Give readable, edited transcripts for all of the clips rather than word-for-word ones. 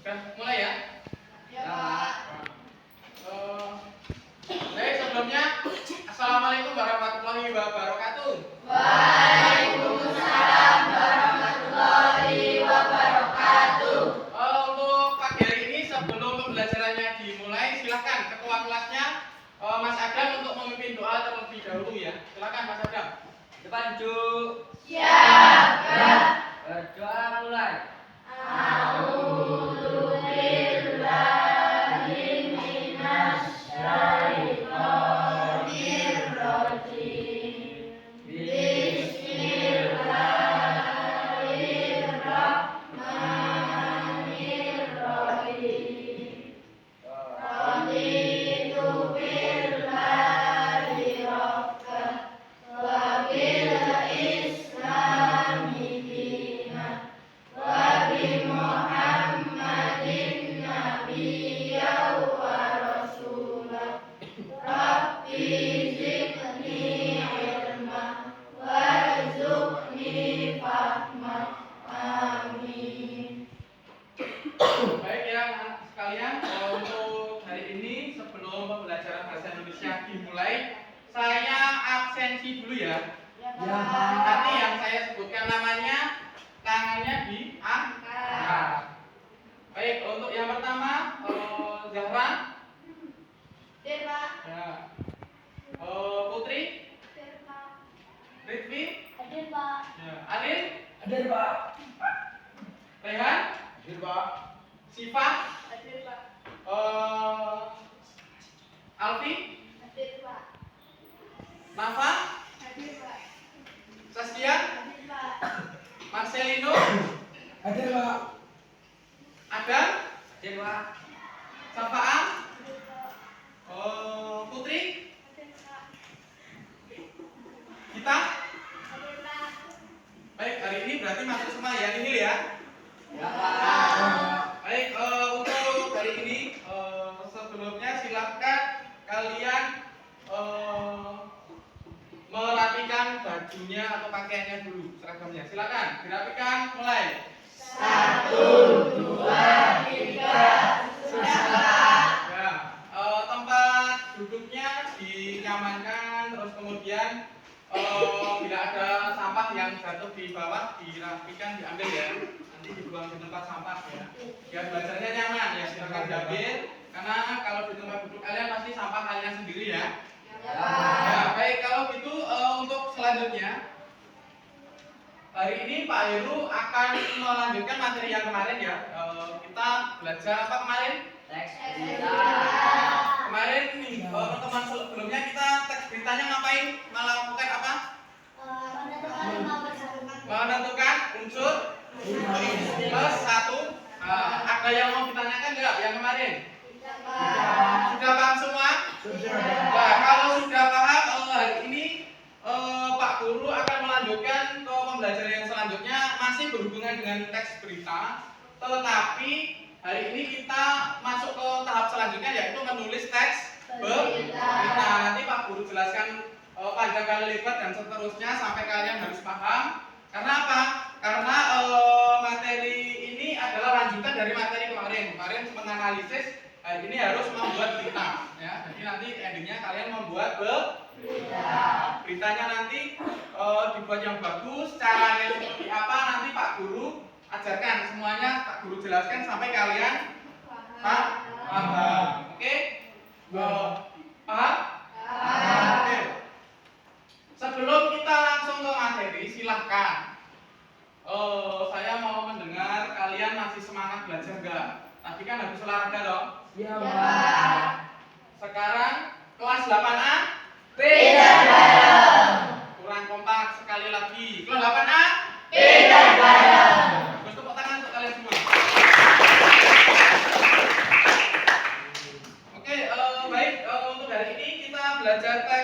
Udah mulai ya? Ya, Pak. Baik, sebelumnya Assalamualaikum warahmatullahi wabarakatuh. Waalaikumsalam warahmatullahi wabarakatuh. Untuk pagi hari ini sebelum pembelajarannya dimulai, silakan ketua kelasnya Mas Adam untuk memimpin doa terlebih dahulu ya. Silakan Mas Adam. Depan Ju. Siap, Pak. Berdoa mulai. Baik ya anak sekalian, untuk hari ini sebelum pembelajaran bahasa Indonesia dimulai, saya absensi dulu ya. Ya, Nanti yang saya sebutkan namanya, tangannya diangkat. Baik, untuk yang pertama Zahra, Hadir, Pak. ya. Putri, Hadir, Pak. Ritvi, Hadir, Pak. ya. Adin, Hadir, Pak. Rehan, Hadir, Pak. Siva, Hadir, Pak. Alfi, Hadir, Pak. Nafa, Hadir, Pak. Saskia, Hadir, Pak. Marcelino, Hadir, Pak. Adam, Hadir, Pak. Safaan, Hadir, Pak. Putri, Hadir, Pak. kita. Hadir, Pak. Baik, hari ini berarti masuk semua ya, ini ya. Ya, Pak. Baik, untuk hari ini sebelumnya silakan kalian merapikan bajunya atau pakaiannya dulu, seragamnya. Silakan dirapikan, mulai. 1, 2, 3. Ya, tempat duduknya dinyamankan, terus kemudian bila ada sampah yang jatuh di bawah dirapikan, diambil ya. Nanti dibuang di tempat sampah ya. Biar belajarnya nyaman ya, silakan diambil. Karena kalau di tempat duduk kalian pasti sampah kalian sendiri ya. Ya, baik, kalau gitu untuk selanjutnya hari ini Pak Heru akan melanjutkan materi yang kemarin ya. Kita belajar apa kemarin? Teks berita. Kemarin nih pertemuan sebelumnya kita teks beritanya ngapain? Melakukan apa? Menentukan unsur plus satu. Ada yang mau ditanyakan nggak yang kemarin? Sudah paham semua? Nah, kalau sudah paham, hari ini Pak Guru akan melanjutkan ke pembelajaran yang selanjutnya, masih berhubungan dengan teks berita, tetapi hari ini kita masuk ke tahap selanjutnya, yaitu menulis teks berita. Nanti Pak Guru jelaskan panjang kali lebar dan seterusnya sampai kalian harus paham. Karena apa? Karena materi ini adalah lanjutan dari materi kemarin. Kemarin menganalisis, hari ini harus membuat berita ya. Jadi nanti endingnya kalian membuat berita. Beritanya nanti dibuat yang bagus, caranya seperti apa nanti Pak Guru ajarkan semuanya, Pak Guru jelaskan sampai kalian paham. Oke? Paham? Oke. Sebelum kita langsung ke materi, silahkan saya mau mendengar kalian masih semangat belajar nggak? Tadi kan habis olahraga dong? Ya, Pak. Sekarang kelas 8A Beda.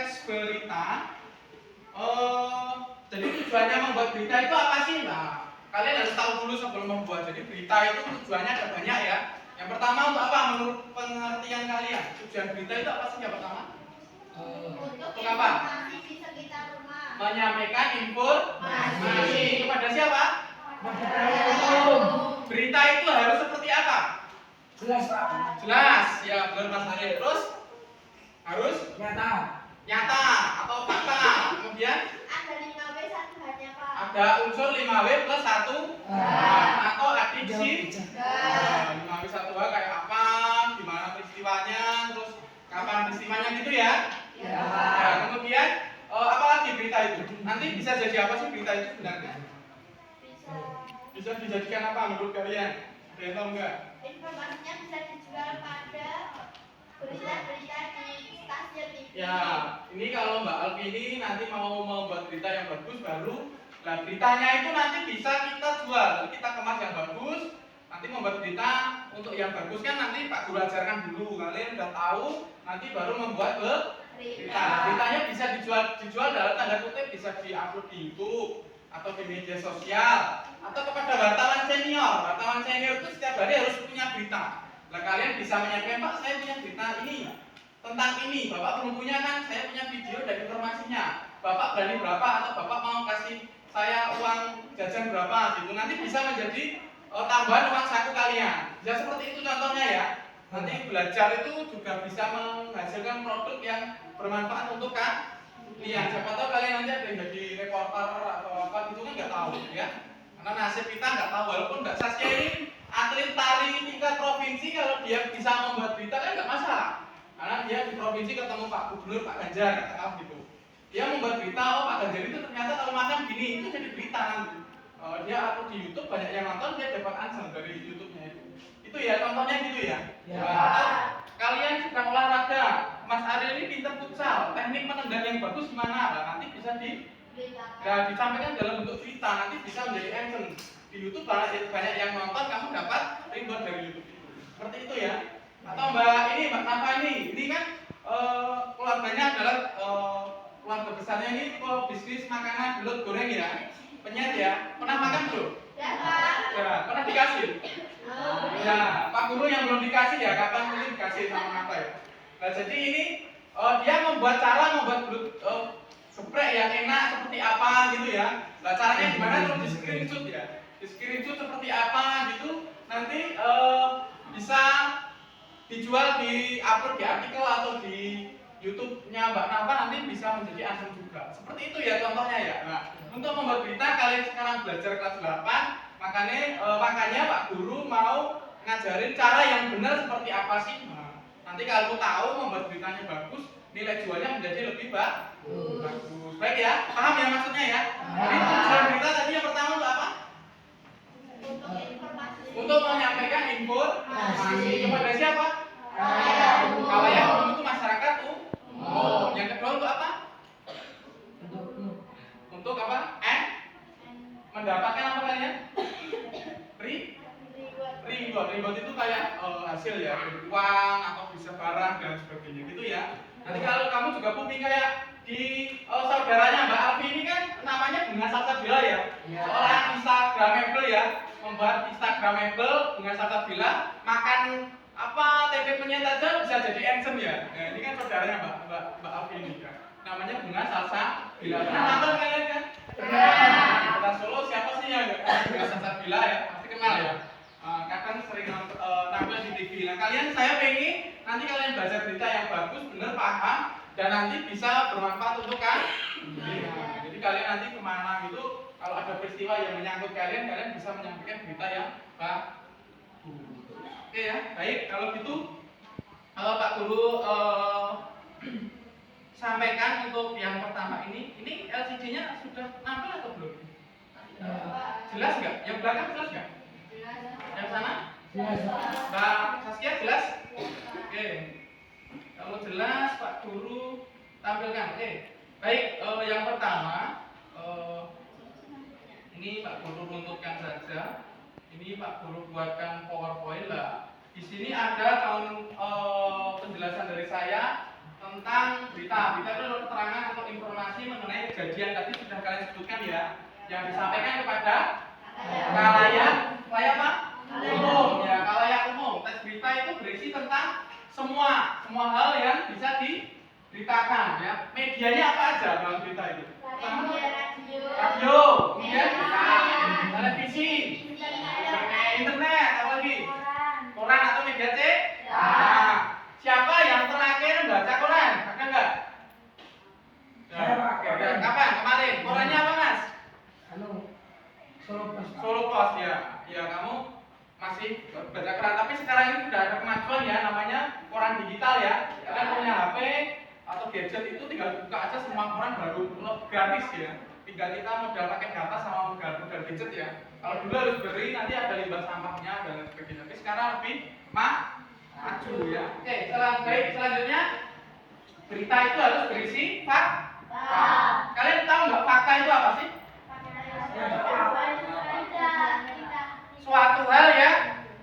teks berita. Jadi tujuannya membuat berita itu apa sih? Nah, kalian harus tahu dulu sebelum membuat. Jadi berita itu tujuannya ada banyak ya. Yang pertama untuk apa? Menurut pengertian kalian, tujuan berita itu apa sih yang pertama? Untuk apa? informasi di sekitar rumah. Menyampaikan informasi kepada siapa? Berita itu harus seperti apa? Jelas Pak. Jelas, ya benar Mas Ariel. Terus harus Nyata. nyata atau fakta. Kemudian Ada 5W satu hanya Pak. ada unsur 5W plus 1 atau adiksi. 5W 1H kayak apa, gimana peristiwanya, terus kapan peristiwanya gitu ya. Nah, kemudian apa lagi berita itu? Nanti bisa jadi apa sih berita itu sebenarnya? Bisa Bisa dijadikan apa menurut kalian? Ada yang tahu nggak? informasinya bisa dijual pada berita-berita di stasiun TV. Ya, ini kalau Mbak Alfi ini nanti mau membuat berita yang bagus baru. Nah, beritanya itu nanti bisa kita jual, kita kemas yang bagus. Nanti membuat berita untuk yang bagus kan nanti Pak Guru ajarkan dulu. Kalian udah tahu, nanti baru membuat berita. Beritanya bisa dijual dalam tanda kutip, bisa diupload di YouTube atau di media sosial atau kepada wartawan senior. Wartawan senior itu setiap hari harus punya berita. Nah, kalian bisa menyampaikan, Pak, saya punya berita ini tentang ini. Bapak belum punya kan? Saya punya video dan informasinya. Bapak berani berapa atau Bapak mau kasih saya uang jajan berapa gitu. Nanti bisa menjadi tambahan uang saku kalian. Ya seperti itu contohnya ya. Nanti belajar itu juga bisa menghasilkan produk yang bermanfaat untuk kalian. Siapa tahu kalian nanti ada yang jadi reporter atau apa gitu kan nggak tahu ya. Karena nasib kita nggak tahu. Walaupun Mbak Saskia ini atlet tari tingkat provinsi, kalau dia bisa membuat berita kan nggak masalah. Karena dia di provinsi ketemu Pak Gubernur, Pak Ganjar, katakan gitu. Dia membuat berita, oh Pak Ganjar itu ternyata kalau makan gini, itu jadi berita nanti. Dia upload di YouTube, banyak yang nonton, dia dapat ansel dari YouTube-nya itu. Itu ya contohnya gitu ya. Atau kalian sedang olahraga, Mas Ariel ini pinter futsal, teknik menendang yang bagus gimana? Nah, nanti bisa disampaikan dalam bentuk berita, nanti bisa menjadi action. Di YouTube banyak yang nonton, kamu dapat reward dari YouTube itu. Seperti itu ya. Atau Mbak Nafa ini kan keluarganya adalah keluarga besarnya ini bisnis makanan belut goreng ya, penyet ya. Pernah makan belum? Ya Pak. Ya, pernah dikasih? Ya, Pak Guru yang belum dikasih ya, kapan mungkin dikasih sama Nafa ya. Nah, jadi ini dia membuat belut geprek yang enak seperti apa gitu ya. Nah, caranya gimana? Terus di screenshot ya. Di screenshot seperti apa gitu, nanti bisa dijual, di upload di artikel atau di YouTube-nya Mbak Nafa, nanti bisa menjadi asem juga. Seperti itu ya contohnya ya. Nah, untuk membuat berita kalian sekarang belajar kelas 8, makanya Pak Guru mau ngajarin cara yang benar seperti apa sih. Nah, nanti kalau tahu membuat beritanya bagus, nilai jualnya menjadi lebih bagus. Baik ya, paham ya maksudnya ya? Jadi tujuan berita tadi yang pertama untuk apa? Untuk informasi. Untuk menyampaikan informasi kepada siapa? Kalian. Kalau yang umum itu masyarakat umum. Yang kedua untuk apa? Untuk apa? Mendapatkan apa kalian? Reward itu kayak hasil ya, uang atau bisa barang dan sebagainya gitu ya. Nanti kalau kamu juga punya kayak di saudaranya Mbak Alfi ini kan namanya Bunga Salsabila ya. Seorang Instagramable ya, membuat Instagramable Bunga Salsabila, makan apa tempe penyet aja bisa jadi handsome ya. Nah, ini kan saudaranya Mbak Alfi ini kan. Namanya Bunga Salsabila. Pernah nonton kalian kan? Kota Solo siapa sih yang nggak kenal Bunga Salsabila ya? Pasti kenal ya. Kadang sering tampil di TV. Nah, saya pengen nanti kalian baca berita yang bagus, bener, paham, dan nanti bisa bermanfaat untuk kalian. Jadi kalian nanti kemana gitu, kalau ada peristiwa yang menyangkut kalian bisa menyampaikan berita yang bagus. Oke ya, baik. Kalau gitu, Pak Guru sampaikan untuk yang pertama ini LCD-nya sudah nampil atau belum? Jelas nggak? Yang belakang jelas nggak? Yang sana? Mbak Saskia jelas? Oke. Kalau jelas Pak Guru tampilkan. Oke. Baik, yang pertama ini Pak Guru runutkan saja. Ini Pak Guru buatkan PowerPoint lah. Di sini ada penjelasan dari saya tentang berita. Berita itu adalah keterangan atau informasi mengenai kejadian tadi sudah kalian sebutkan ya, yang disampaikan kepada khalayak apa? Umum ya, khalayak umum. Teks berita itu berisi tentang semua hal yang bisa diberitakan ya. Medianya apa aja dalam berita itu? Radio, kemudian televisi, internet, apa lagi? Koran atau media cetak. Nah, siapa yang terakhir baca koran? Ada enggak? Saya, Pak. Kapan? Kemarin. Korannya apa, Mas? Solo Pos. Solo Pos ya. Ya, kamu masih baca koran, tapi sekarang ini sudah ada kemajuan ya, namanya koran digital ya. Kalian punya HP atau gadget itu tinggal buka aja semua koran baru gratis ya. Tinggal kita modal pakai data sama modal gadget ya. Kalau dulu harus beri, nanti ada limbah sampahnya dan lain sebagainya. Tapi sekarang lebih maju ya. Oke, selanjutnya berita itu harus berisi fakta. Kalian tahu nggak fakta itu apa sih? Suatu hal yang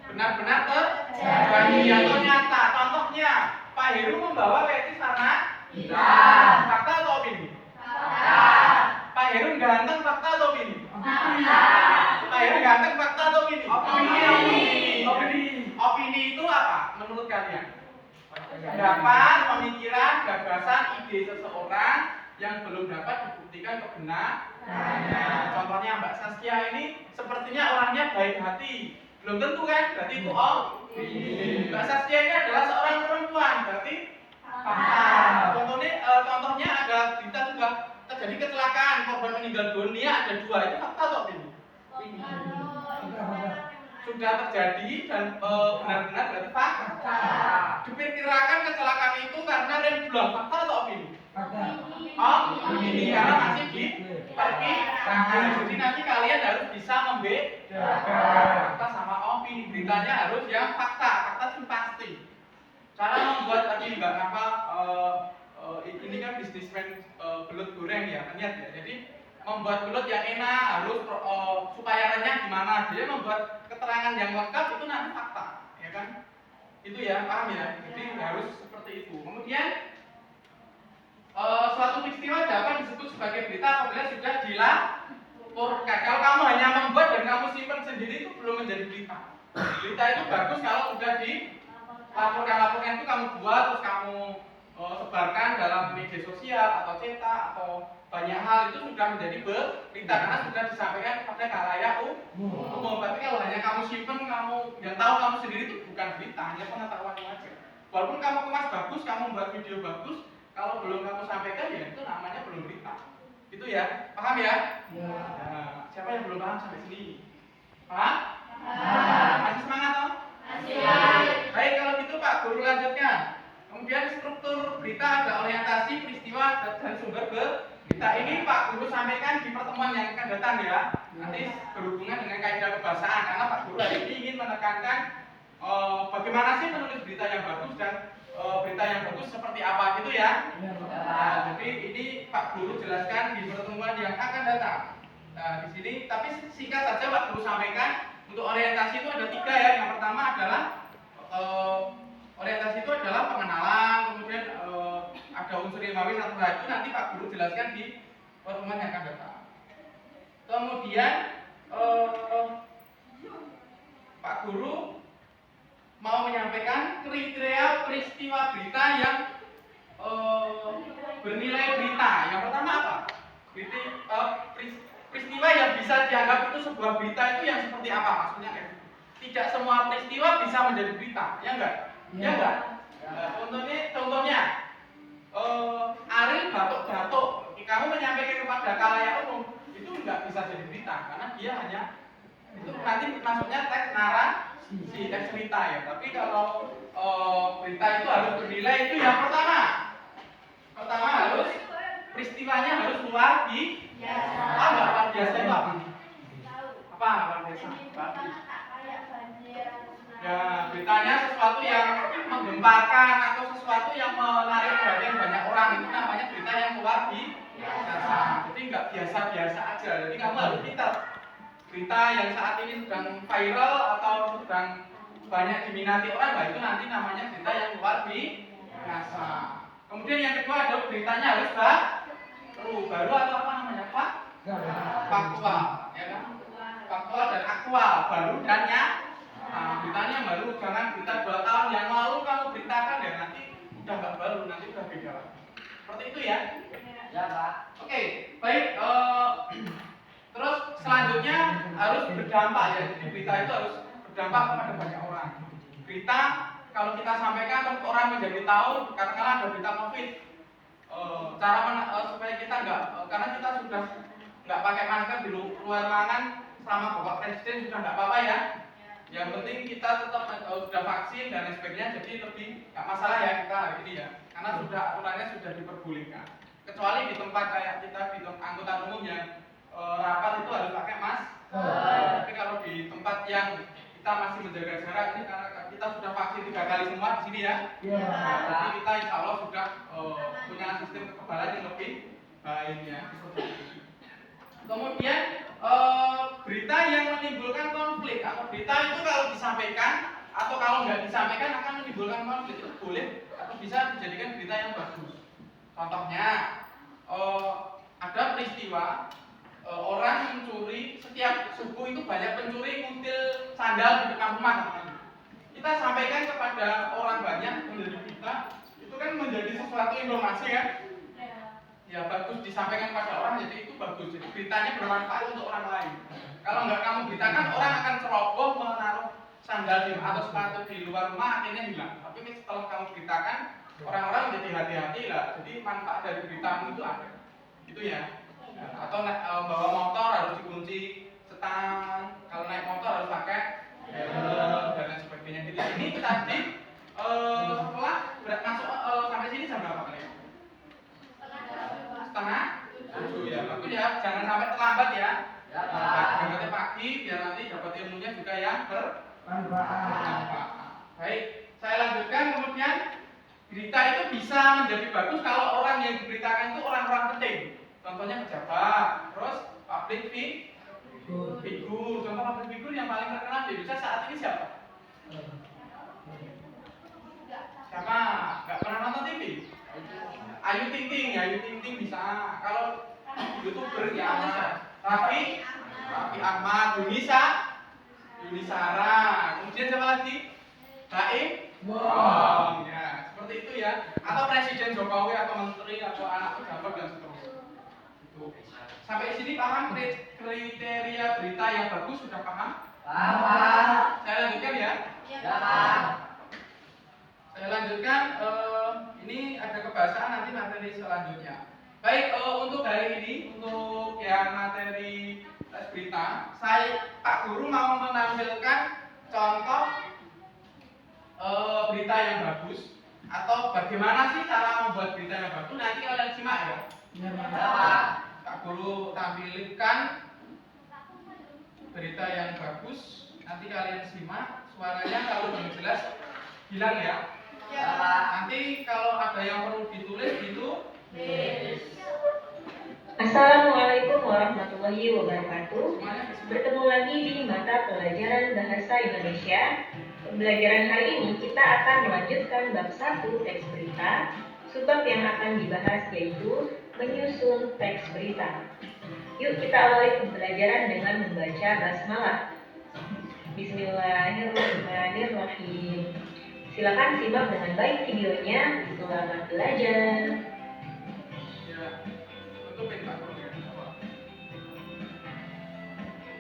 benar-benar terjadi atau nyata. Contohnya, Pak Heru membawa peci warna hitam. Fakta atau opini? Pak Heru ganteng, fakta atau opini? Pak Heru ganteng, fakta atau opini? Opini itu apa menurut kalian? Pendapat, pemikiran, gagasan, ide seseorang yang belum dapat dibuktikan kebenaran. Contohnya Mbak Saskia ini sepertinya orangnya baik hati. Belum tentu kan? Berarti itu opini. Mbak Saskia ini adalah seorang perempuan, berarti fakta. Contohnya ada berita juga terjadi kecelakaan, korban meninggal dunia ada 2, itu fakta atau opini? Sudah terjadi dan benar-benar berarti fakta. Diperkirakan kecelakaan itu karena rem blong, fakta atau opini? Opini, karena masih diperkirakan. Jadi nanti kalian harus bisa membedakan fakta sama opini. Beritanya harus yang fakta itu pasti. Cara membuat tadi Mbak Nafa ini kan bisnismen belut goreng ya, lihat ya. Jadi membuat belut yang enak harus supaya renyah gimana. Dia membuat keterangan yang lengkap itu nanti fakta, ya kan? Itu ya, paham ya? Jadi harus seperti itu. Kemudian suatu peristiwa dapat disebut sebagai berita apabila sudah dilaporkan. Kalau kamu hanya membuat dan kamu simpan sendiri itu belum menjadi berita. Berita itu bagus kalau sudah dilaporkan itu kamu buat terus kamu sebarkan dalam media sosial atau cetak atau banyak hal, itu sudah menjadi berita karena sudah disampaikan kepada khalayak umum. Tapi kalau hanya kamu simpan, kamu yang tahu kamu sendiri itu bukan berita, hanya pengetahuan aja. Walaupun kamu kemas bagus, kamu buat video bagus, kalau belum kamu sampaikan ya itu namanya belum berita. Itu ya, paham ya? Nah, siapa yang belum paham sampai sini? Paham? Masih semangat toh? Masih. Baik, kalau gitu Pak Guru lanjutkan. Kemudian struktur berita ada orientasi, peristiwa, dan sumber berita. Ini Pak Guru sampaikan di pertemuan yang akan datang ya. Nanti berhubungan dengan kaidah kebahasaan karena Pak Guru hari ini ingin menekankan bagaimana sih menulis berita yang bagus dan berita yang bagus seperti apa gitu ya. Nah, jadi ini Pak Guru jelaskan di pertemuan yang akan datang. Nah, di sini tapi singkat saja Pak Guru sampaikan untuk orientasi itu ada 3 ya. Yang pertama adalah orientasi itu adalah pengenalan, kemudian ada unsur ilmiah satu hal itu nanti Pak Guru jelaskan di pertemuan yang akan datang. Kemudian Pak Guru mau menyampaikan kriteria peristiwa berita yang bernilai berita. Yang pertama apa? Peristiwa yang bisa dianggap itu sebuah berita itu yang seperti apa? Maksudnya tidak semua peristiwa bisa menjadi berita, ya enggak? Ya enggak? Contohnya Ariel batuk-batuk, kamu menyampaikan kepada khalayak umum itu enggak bisa jadi berita karena dia hanya itu nanti masuknya teks narasi, teks cerita ya. Tapi kalau berita itu harus bernilai itu yang pertama harus peristiwanya harus luar biasa. Enggak luar biasa itu apa? Apa luar biasa? Ya, beritanya sesuatu yang menggemparkan atau sesuatu yang menarik perhatian banyak orang, itu namanya berita yang luar biasa. Jadi nggak biasa-biasa aja. Jadi kamu harus pintar. Berita yang saat ini sedang viral atau sedang banyak diminati orang, nah itu nanti namanya berita yang luar biasa. Kemudian yang kedua ada beritanya harus baru atau apa namanya Pak? Faktual, ya kan? Faktual dan aktual, baru dan beritanya yang baru, jangan berita 2 tahun yang lalu kamu beritakan ya nanti udah nggak baru, nanti udah beda lagi. Seperti itu ya? Ya, Pak. Oke, baik. Terus selanjutnya harus berdampak ya. Jadi berita itu harus berdampak kepada banyak orang. Berita kalau kita sampaikan orang menjadi tahu, katakanlah ada berita COVID. Supaya kita karena kita sudah nggak pakai masker di luar ruangan selama Bapak Presiden sudah nggak apa-apa ya. Yang penting kita tetap sudah vaksin dan lain sebagainya, jadi lebih nggak masalah ya kita hari ini ya. Karena sudah aturannya sudah diperbolehkan. Kecuali di tempat kayak kita di angkutan umum yang rapat itu harus pakai masker. Tapi kalau di tempat yang kita masih menjaga jarak ini karena kita sudah vaksin 3 kali semua di sini ya. Jadi kita insya Allah sudah punya sistem kekebalan yang lebih baik ya. Kemudian berita yang menimbulkan konflik atau berita itu kalau disampaikan atau kalau nggak disampaikan akan menimbulkan konflik itu boleh atau bisa dijadikan berita yang bagus. Contohnya ada peristiwa orang mencuri setiap subuh itu banyak pencuri nguntil sandal di depan rumah. Kita sampaikan kepada orang banyak menjadi kita itu kan menjadi sesuatu informasi kan? Ya bagus disampaikan kepada orang jadi itu bagus. Jadi beritanya bermanfaat untuk orang lain. Kalau nggak kamu beritakan orang akan ceroboh menaruh sandal atau sepatu di luar rumah akhirnya hilang. Tapi setelah kamu beritakan orang-orang menjadi hati-hati lah. Jadi manfaat dari beritamu itu ada. Gitu ya. Atau bawa motor harus dikunci setang, kalau naik motor harus pakai helm dan lain sebagainya. Jadi ini tadi setelah masuk sampai sini jam berapa kalian? Setengah 7 ya. Bagus ya, jangan sampai terlambat ya. Berangkatnya pagi biar nanti dapat ilmunya juga yang bermanfaat. Baik, saya lanjutkan kemudian berita itu bisa menjadi bagus kalau orang yang diberitakan itu orang-orang penting. Contohnya pejabat, terus public figur. Contoh public figur yang paling terkenal di Indonesia saat ini siapa? Siapa? Gak pernah nonton TV? Ayu Ting Ting bisa. Kalau YouTuber ya Raffi Ahmad, Yuni Sara. Kemudian siapa lagi? Baim ya, seperti itu ya. Atau Presiden Jokowi atau menteri atau anak pejabat dan seterusnya. Sampai sini paham kriteria berita yang bagus sudah paham? Paham. Saya lanjutkan ya. Saya lanjutkan. Ini ada kebahasan nanti materi selanjutnya. Baik, untuk hari ini untuk yang materi tes berita, Pak Guru mau menampilkan contoh berita yang bagus atau bagaimana sih cara membuat berita yang bagus. Nanti kalian simak ya. Pak Guru tampilkan berita yang bagus. Nanti kalian simak. Suaranya kalau belum jelas bilang ya. Nanti kalau ada yang perlu ditulis itu. Assalamualaikum warahmatullahi wabarakatuh. Bertemu lagi di mata pelajaran Bahasa Indonesia. Pembelajaran hari ini kita akan melanjutkan bab 1 teks berita. Subbab yang akan dibahas yaitu menyusun teks berita. Yuk kita awali pembelajaran dengan membaca basmalah. Bismillahirrahmanirrahim. Silakan simak dengan baik videonya. Selamat belajar.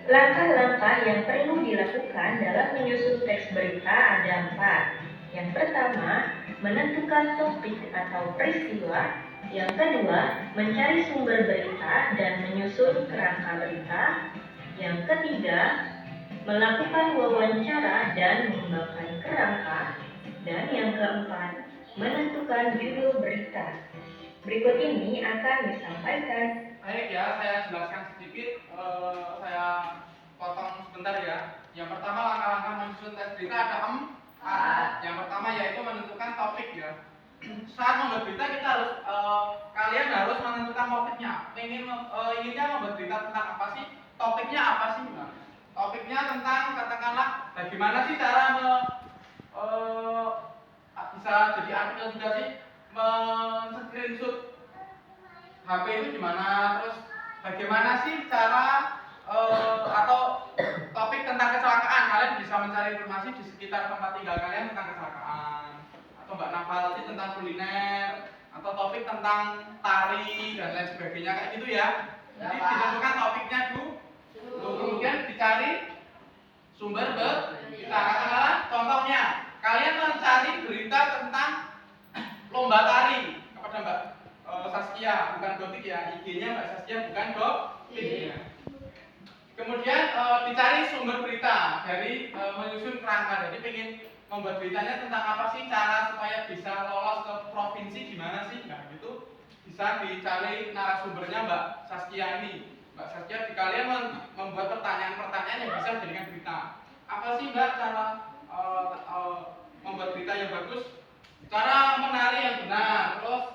Langkah-langkah yang perlu dilakukan dalam menyusun teks berita ada 4. Yang pertama, menentukan topik atau peristiwa. Yang kedua, mencari sumber berita dan menyusun kerangka berita. Yang ketiga, melakukan wawancara dan mengembangkan kerangka. Dan yang keempat, menentukan judul berita. Berikut ini akan disampaikan. Baik ya, saya jelaskan sedikit. Saya potong sebentar ya. Yang pertama langkah-langkah menyusun teks berita ada 4. Yang pertama yaitu menentukan topik ya. Saat membuat berita kita harus kalian harus menentukan topiknya. Inginnya membuat berita tentang apa sih? Topiknya apa sih? Nah, topiknya tentang katakanlah bagaimana sih cara bisa jadi artikel juga sih? men-screenshot HP itu gimana, terus bagaimana sih cara atau topik tentang kecelakaan. Kalian bisa mencari informasi di sekitar tempat tinggal kalian tentang kecelakaan, atau Mbak Nafa tadi tentang kuliner, atau topik tentang tari dan lain sebagainya kayak gitu ya. Jadi ditentukan topiknya dulu, kemudian dicari sumber berita. Katakanlah contohnya kalian mencari berita tentang lomba tari kepada Mbak Saskia, bukan Gotik ya, IG-nya Mbak Saskia bukan Gotik ya. Kemudian dicari sumber berita dari menyusun kerangka. Jadi pengen membuat beritanya tentang apa sih, cara supaya bisa lolos ke provinsi gimana sih, nah gitu bisa dicari narasumbernya Mbak Saskia ini. Mbak Saskia, di kalian membuat pertanyaan-pertanyaan yang bisa dijadikan berita. Apa sih Mbak cara membuat berita yang bagus, cara menari yang benar, terus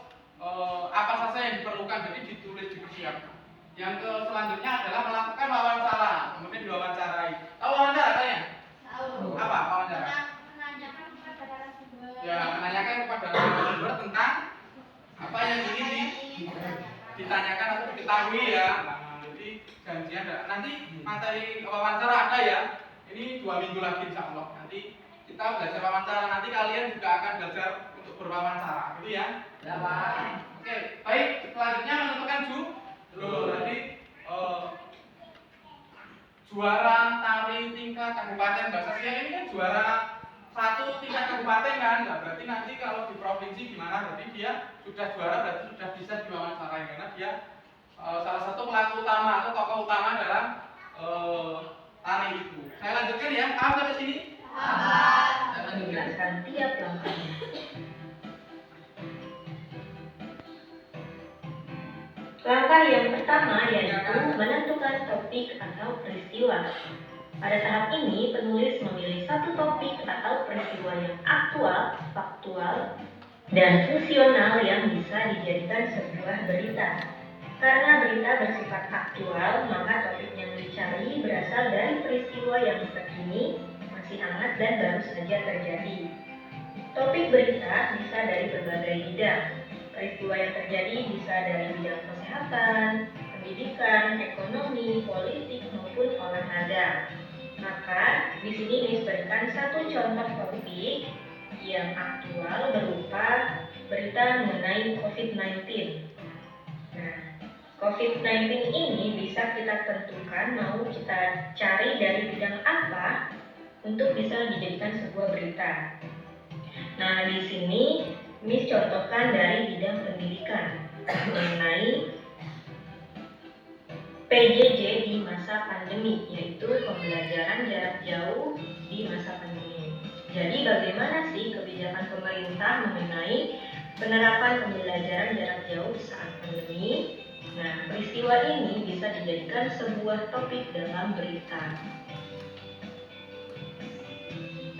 apa saja yang diperlukan, jadi ditulis, dipersiapkan. Yang selanjutnya adalah melakukan wawancara, kemudian diwawancarai. Tahu wawancara kalian? Tahu. Apa wawancara? Menanyakan kepada narasumber. Ya, menanyakan kepada narasumber tentang apa yang ingin ditanyakan atau diketahui ya. Nah, jadi janjian nanti materi wawancara ada ya. Ini 2 minggu lagi insya Allah. Nanti kita belajar wawancara, nanti kalian juga akan belajar untuk berwawancara, gitu ya. Ya, Pak. Oke, baik. Selanjutnya menentukan tadi juara tari tingkat kabupaten. Mbak Saskia ini kan juara 1 tingkat kabupaten kan, nah, berarti nanti kalau di provinsi gimana, berarti dia sudah juara, berarti sudah bisa diwawancarai karena dia salah satu pelaku utama atau tokoh utama dalam tari itu. Saya lanjutkan ya, paham sampai sini? Akan menjelaskan tiap langkahnya. Langkah yang pertama yaitu menentukan topik atau peristiwa. Pada tahap ini, penulis memilih satu topik atau peristiwa yang aktual, faktual, dan fungsional yang bisa dijadikan sebuah berita. Karena berita bersifat aktual, maka topik yang dicari berasal dari peristiwa yang terkini, masih hangat dan baru saja terjadi. Topik berita bisa dari berbagai bidang. Peristiwa yang terjadi bisa dari bidang kesehatan, pendidikan, ekonomi, politik, maupun olahraga. Maka di sini disebutkan satu contoh topik yang aktual berupa berita mengenai COVID-19. Nah, COVID-19 ini bisa kita tentukan mau kita cari dari bidang apa untuk bisa dijadikan sebuah berita. Nah, di sini Miss contohkan dari bidang pendidikan mengenai PJJ di masa pandemi, yaitu pembelajaran jarak jauh di masa pandemi. Jadi bagaimana sih kebijakan pemerintah mengenai penerapan pembelajaran jarak jauh saat pandemi? Nah, peristiwa ini bisa dijadikan sebuah topik dalam berita.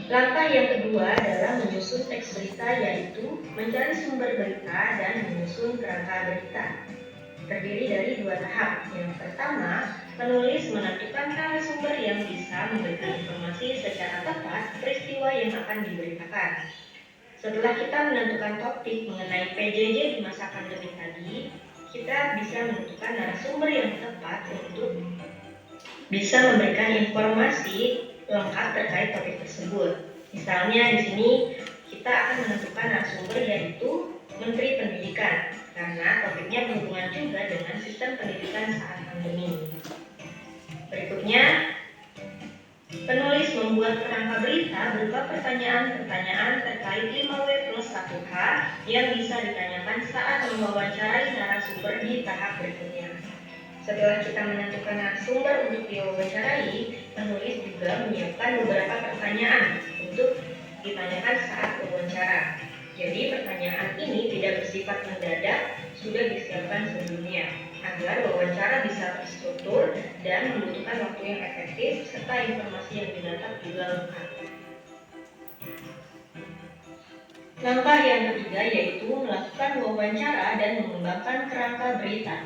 Langkah yang kedua adalah menyusun teks berita, yaitu mencari sumber berita dan menyusun kerangka berita. Terdiri dari 2 tahap. Yang pertama, penulis menentukan narasumber yang bisa memberikan informasi secara tepat peristiwa yang akan diberitakan. Setelah kita menentukan topik mengenai PJJ di masa pandemi tadi, kita bisa menentukan narasumber yang tepat untuk bisa memberikan informasi lengkap terkait topik tersebut. Misalnya di sini kita akan menentukan narasumber yaitu Menteri Pendidikan, karena topiknya berhubungan juga dengan sistem pendidikan saat pandemi. Berikutnya, penulis membuat kerangka berita berupa pertanyaan-pertanyaan terkait 5W+1H yang bisa ditanyakan saat mewawancarai narasumber di tahap berikutnya. Setelah kita menentukan narasumber untuk diwawancarai, penulis juga menyiapkan beberapa pertanyaan untuk ditanyakan saat wawancara. Jadi pertanyaan ini tidak bersifat mendadak, sudah disiapkan sebelumnya, agar wawancara bisa terstruktur dan membutuhkan waktu yang efektif serta informasi yang didapat juga lengkap. Langkah yang ketiga yaitu melakukan wawancara dan mengembangkan kerangka berita.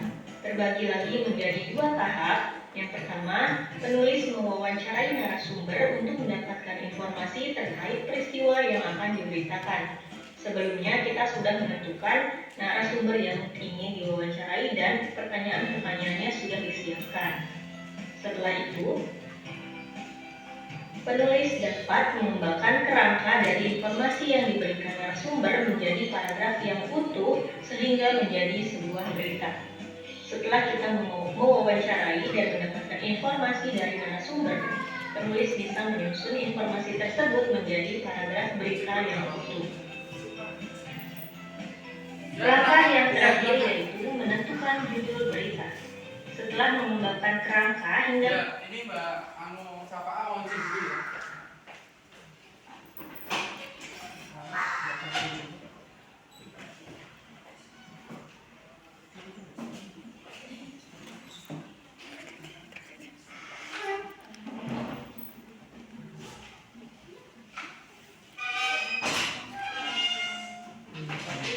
Terbagi lagi menjadi 2 tahap. Yang pertama, penulis mewawancarai narasumber untuk mendapatkan informasi terkait peristiwa yang akan diberitakan. Sebelumnya kita sudah menentukan narasumber yang ingin diwawancarai dan pertanyaan-pertanyaannya sudah disiapkan. Setelah itu, penulis dapat mengembangkan kerangka dari informasi yang diberikan narasumber menjadi paragraf yang utuh sehingga menjadi sebuah berita. Setelah kita mewawancarai dan mendapatkan informasi dari narasumber, penulis bisa menyusun informasi tersebut menjadi paragraf berita yang utuh. Langkah yang terakhir yaitu menentukan judul berita. Setelah mengembangkan kerangka hingga ini Mbak Sapa mau izin dulu ya.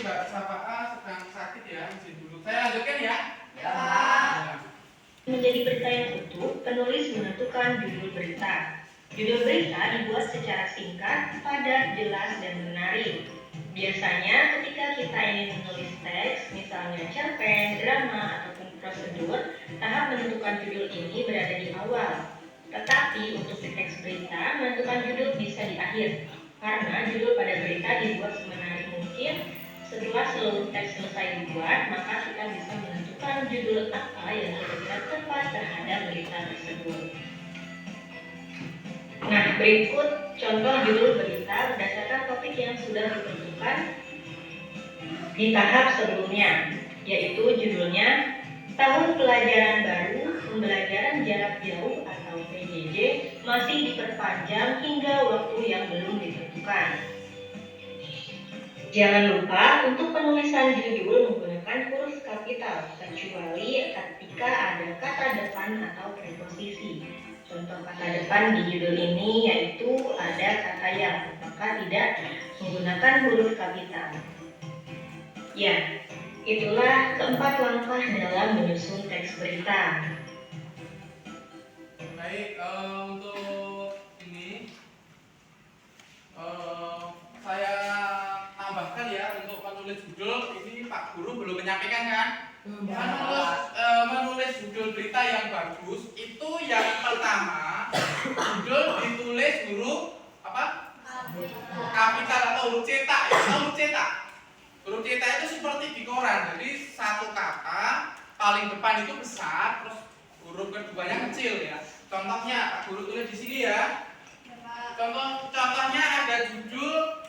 Mbak Sapa sedang sakit ya, izin dulu. Saya lanjutkan ya. Ya. menjadi berita yang utuh, penulis menentukan judul berita. Judul berita dibuat secara singkat, padat, jelas, dan menarik. Biasanya ketika kita ingin menulis teks, misalnya cerpen, drama, ataupun prosedur, tahap menentukan judul ini berada di awal. Tetapi untuk di teks berita, menentukan judul bisa di akhir, karena judul pada berita dibuat semenarik mungkin. Setelah seluruh teks selesai dibuat, maka kita bisa menentukan judul apa yang kira-kira tepat terhadap berita tersebut. Nah, berikut contoh judul berita berdasarkan topik yang sudah ditentukan di tahap sebelumnya, yaitu judulnya Tahun Pelajaran Baru Pembelajaran Jarak Jauh atau PJJ masih diperpanjang hingga waktu yang belum ditentukan. Jangan lupa untuk penulisan judul menggunakan huruf kapital, kecuali ketika ada kata depan atau preposisi. Contoh kata depan di judul ini yaitu ada kata yang, maka tidak menggunakan huruf kapital. Ya, itulah keempat langkah dalam menyusun teks berita. Baik, untuk ini saya tambahkan ya untuk menulis judul ini Pak Guru belum menyampaikan kan? Menulis judul berita yang bagus itu yang pertama judul ditulis huruf apa? Kapital atau huruf cetak ya, huruf cetak. Huruf cetak itu seperti di koran, jadi satu kata paling depan itu besar, terus huruf keduanya kecil ya. Contohnya Pak Guru tulis di sini ya. Contohnya ada judul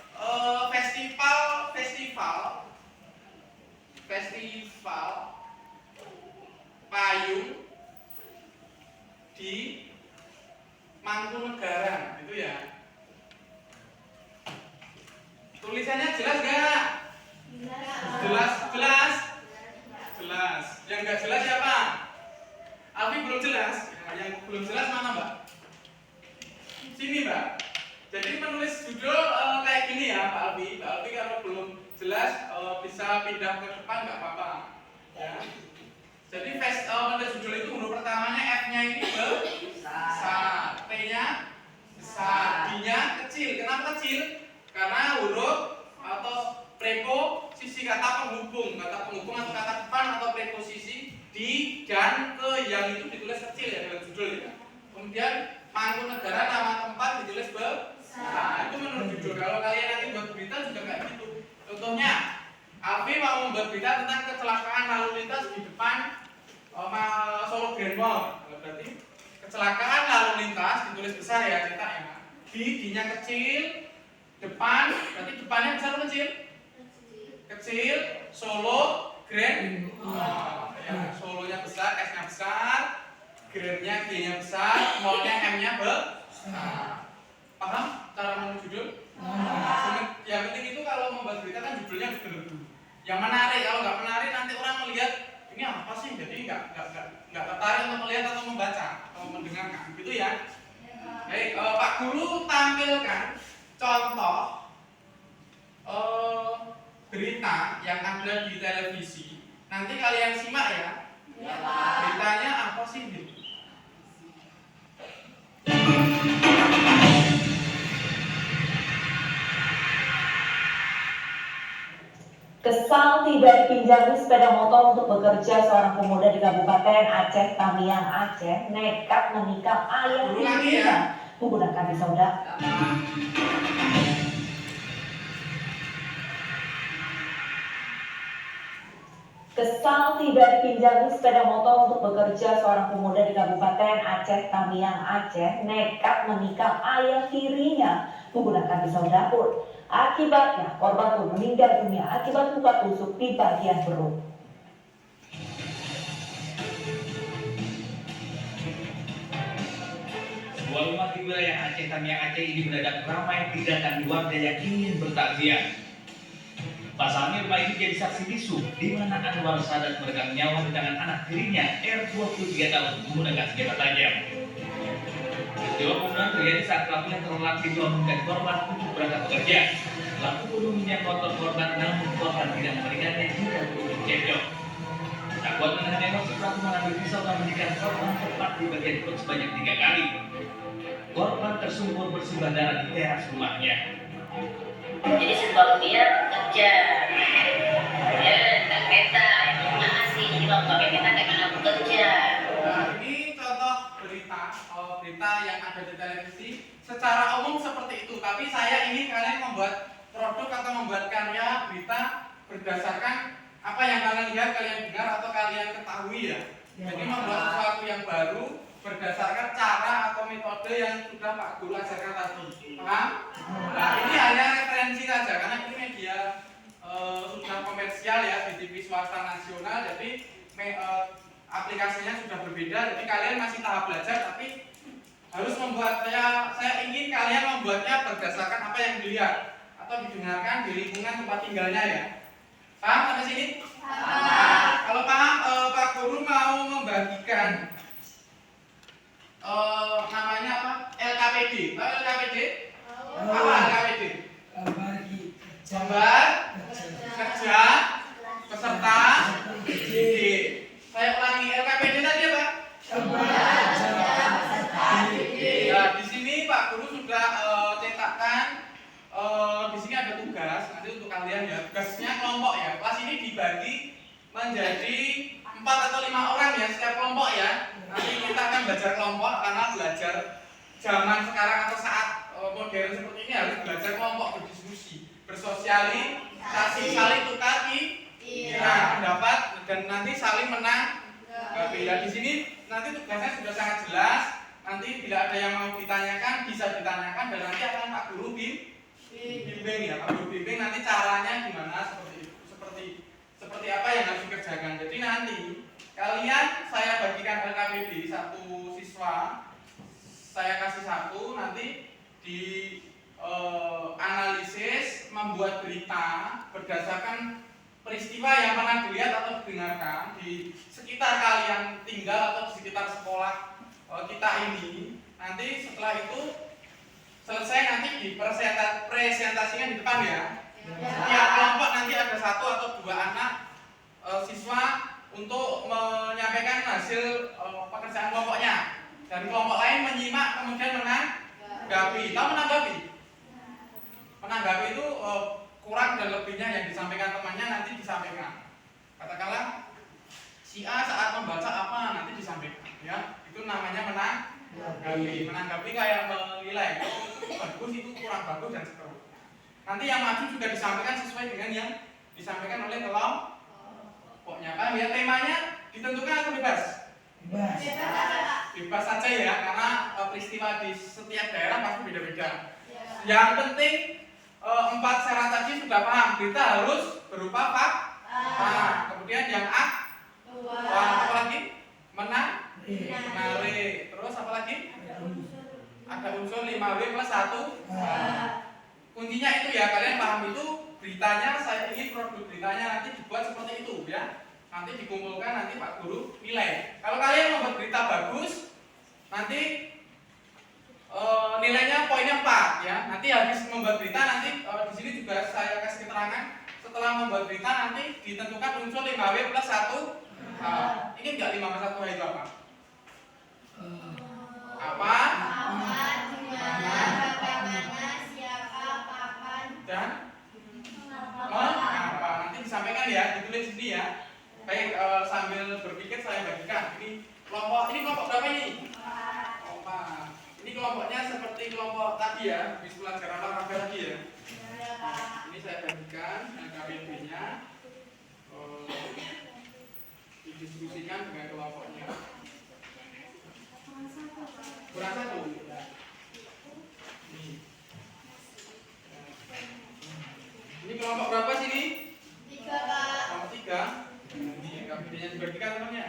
festival payung di Mangkunegaran gitu ya. Tulisannya jelas nggak? Jelas. Yang nggak jelas siapa? Alfi belum jelas. Yang belum jelas mana Mbak? Sini Mbak. Jadi menulis judul kayak gini ya Pak Alfi. Pak Alfi kalau belum jelas bisa pindah ke depan nggak apa-apa. Ya. Jadi menulis judul itu huruf pertamanya F-nya ini besar, T-nya besar, D-nya kecil. Kenapa kecil? Karena huruf atau preposisi kata penghubung atau kata depan atau preposisi di dan ke yang itu ditulis kecil ya dalam judul ya. Kemudian Mangkunegaran nama tempat ditulis besar. Itu menurut judul. Kalau kalian nanti buat berita juga kayak gitu. Contohnya, Alfi mau membuat berita tentang kecelakaan lalu lintas di depan Solo Grand Mall. Berarti kecelakaan lalu lintas ditulis besar ya cetaknya. D-nya kecil, depan berarti depannya besar atau kecil? Kecil, Solo Grand Mall. Ya, Solonya besar, S-nya besar, Grand-nya G-nya besar, Mall-nya M-nya besar. Paham cara menulis judul? Yang penting itu kalau membuat berita kan judulnya harus benar dulu. Yang menarik, kalau nggak menarik nanti orang melihat ini apa sih, jadi nggak tertarik untuk melihat atau membaca atau mendengarkan, gitu ya. Baik, Pak Guru tampilkan contoh berita yang ada di televisi. Nanti kalian simak ya. Beritanya apa sih gitu? Kesal tidak dipinjami sepeda motor untuk bekerja, seorang pemuda di Kabupaten Aceh Tamiang, Aceh nekat menikam ayah tirinya menggunakan pisau dapur. Kesal tidak dipinjami sepeda motor untuk bekerja, seorang pemuda di Kabupaten Aceh Tamiang, Aceh nekat menikam ayah tirinya menggunakan pisau dapur. Akibatnya, korban pun meninggal dunia akibat luka tusuk di bagian perut. Sebuah rumah di wilayah Aceh Tamiang Aceh ini mendadak ramai didatangi warga yang ingin bertakziah. Pasalnya rumah ini jadi saksi bisu di mana Anwar Sadat meregang nyawa di tangan anak tirinya R23 tahun menggunakan senjata tajam. Peristiwa pembunuhan terjadi saat pelaku yang terlelap itu membunuh korban untuk berangkat bekerja. Pelaku bunuh minyak motor korban, namun korban tidak memberikannya hingga berujung cekcok. Tak kuat menahan emosi, pelaku mengambil pisau dan menikam korban tepat di bagian perut sebanyak 3 kali. Korban tersungkur bersimbah darah di teras rumahnya. Jadi sebab dia kerja, ya tak kata, makasih sebab pakai kita karena bekerja. Nah, ini contoh berita yang ada di televisi secara umum seperti itu. Tapi saya ingin kalian membuat produk atau membuat karya berita berdasarkan apa yang kalian lihat, kalian dengar atau kalian ketahui ya. Jadi membuat sesuatu yang baru berdasarkan cara atau metode yang sudah Pak Guru ajarkan tadi. Paham? Nah, ini hanya referensi saja karena ini media sudah komersial ya, di TV swasta nasional, jadi aplikasinya sudah berbeda. Jadi kalian masih tahap belajar, tapi harus membuat saya ingin kalian membuatnya berdasarkan apa yang dilihat atau didengarkan di lingkungan tempat tinggalnya ya. Paham sampai sini? Paham. Kalau paham, Pak Guru mau membagikan namanya apa? LKPD. Tahu LKPD? Apa LKPD? Gambar, kerja, peserta, didik. Saya ulangi, LKPD tadi apa? Ya, di sini Pak Guru sudah cetakkan. Di sini ada tugas nanti untuk kalian ya. Tugasnya kelompok ya. Kelas ini dibagi menjadi 4 atau 5 orang ya setiap kelompok ya. Nanti kita akan belajar kelompok karena belajar zaman sekarang atau saat modern seperti ini harus belajar kelompok, berdiskusi, bersosialisasi, saling tukar pikiran, pendapat dan nanti saling menang. Ya di sini nanti tugasnya sudah sangat jelas. Nanti bila ada yang mau ditanyakan bisa ditanyakan dan nanti akan Pak Guru bimbing ya. Pak Guru bimbing nanti caranya gimana seperti apa yang harus dikerjakan. Jadi nanti kalian saya bagikan LKPD satu siswa, saya kasih satu, nanti di analisis membuat berita berdasarkan peristiwa yang pernah dilihat atau didengarkan di sekitar kalian tinggal atau di sekitar sekolah kita ini. Nanti setelah itu selesai nanti dipresentasikan di depan ya. Setiap kelompok nanti ada 1 atau 2 anak siswa untuk menyampaikan hasil pekerjaan kelompoknya. Dan kelompok lain menyimak kemudian menanggapi. Tahu menanggapi? Menanggapi itu kurang dan lebihnya yang disampaikan temannya nanti disampaikan. Katakanlah si A saat membaca apa nanti disampaikan ya. Itu namanya menanggapi. Menanggapi kayak menilai itu bagus, itu kurang bagus dan seterusnya. Nanti yang maju juga disampaikan sesuai dengan yang disampaikan oleh kelompoknya. Paham ya? Temanya ditentukan atau bebas? Bebas saja ya, karena peristiwa di setiap daerah pasti beda-beda. Yang penting 4 syarat tadi sudah paham. Berita harus berupa fakta. Kemudian yang apa lagi? Menarik. Terus apa lagi? Ada unsur 5W plus 1. Kuncinya itu ya, kalian paham itu beritanya, saya ingin produk beritanya nanti dibuat seperti itu ya. Nanti dikumpulkan, nanti Pak Guru nilai. Kalau kalian membuat berita bagus, nanti nilainya poinnya 4 ya. Nanti habis membuat berita nanti di sini juga saya kasih keterangan. Setelah membuat berita nanti ditentukan unsur 5W plus 1. Ini enggak 5 plus 1 itu apa? Apa? Dan mengapa nanti disampaikan ini kelompok berapa ini? Kelompok. Ini kelompoknya seperti kelompok tadi ya, di pelajaran olahraga tadi ya. Ini saya bagikan KBB-nya, didiskusikan dengan kelompoknya. Kurang satu. Ini kelompok berapa sini? 3, Pak. Kelompok 3. Ini KBB-nya dibagikan temannya.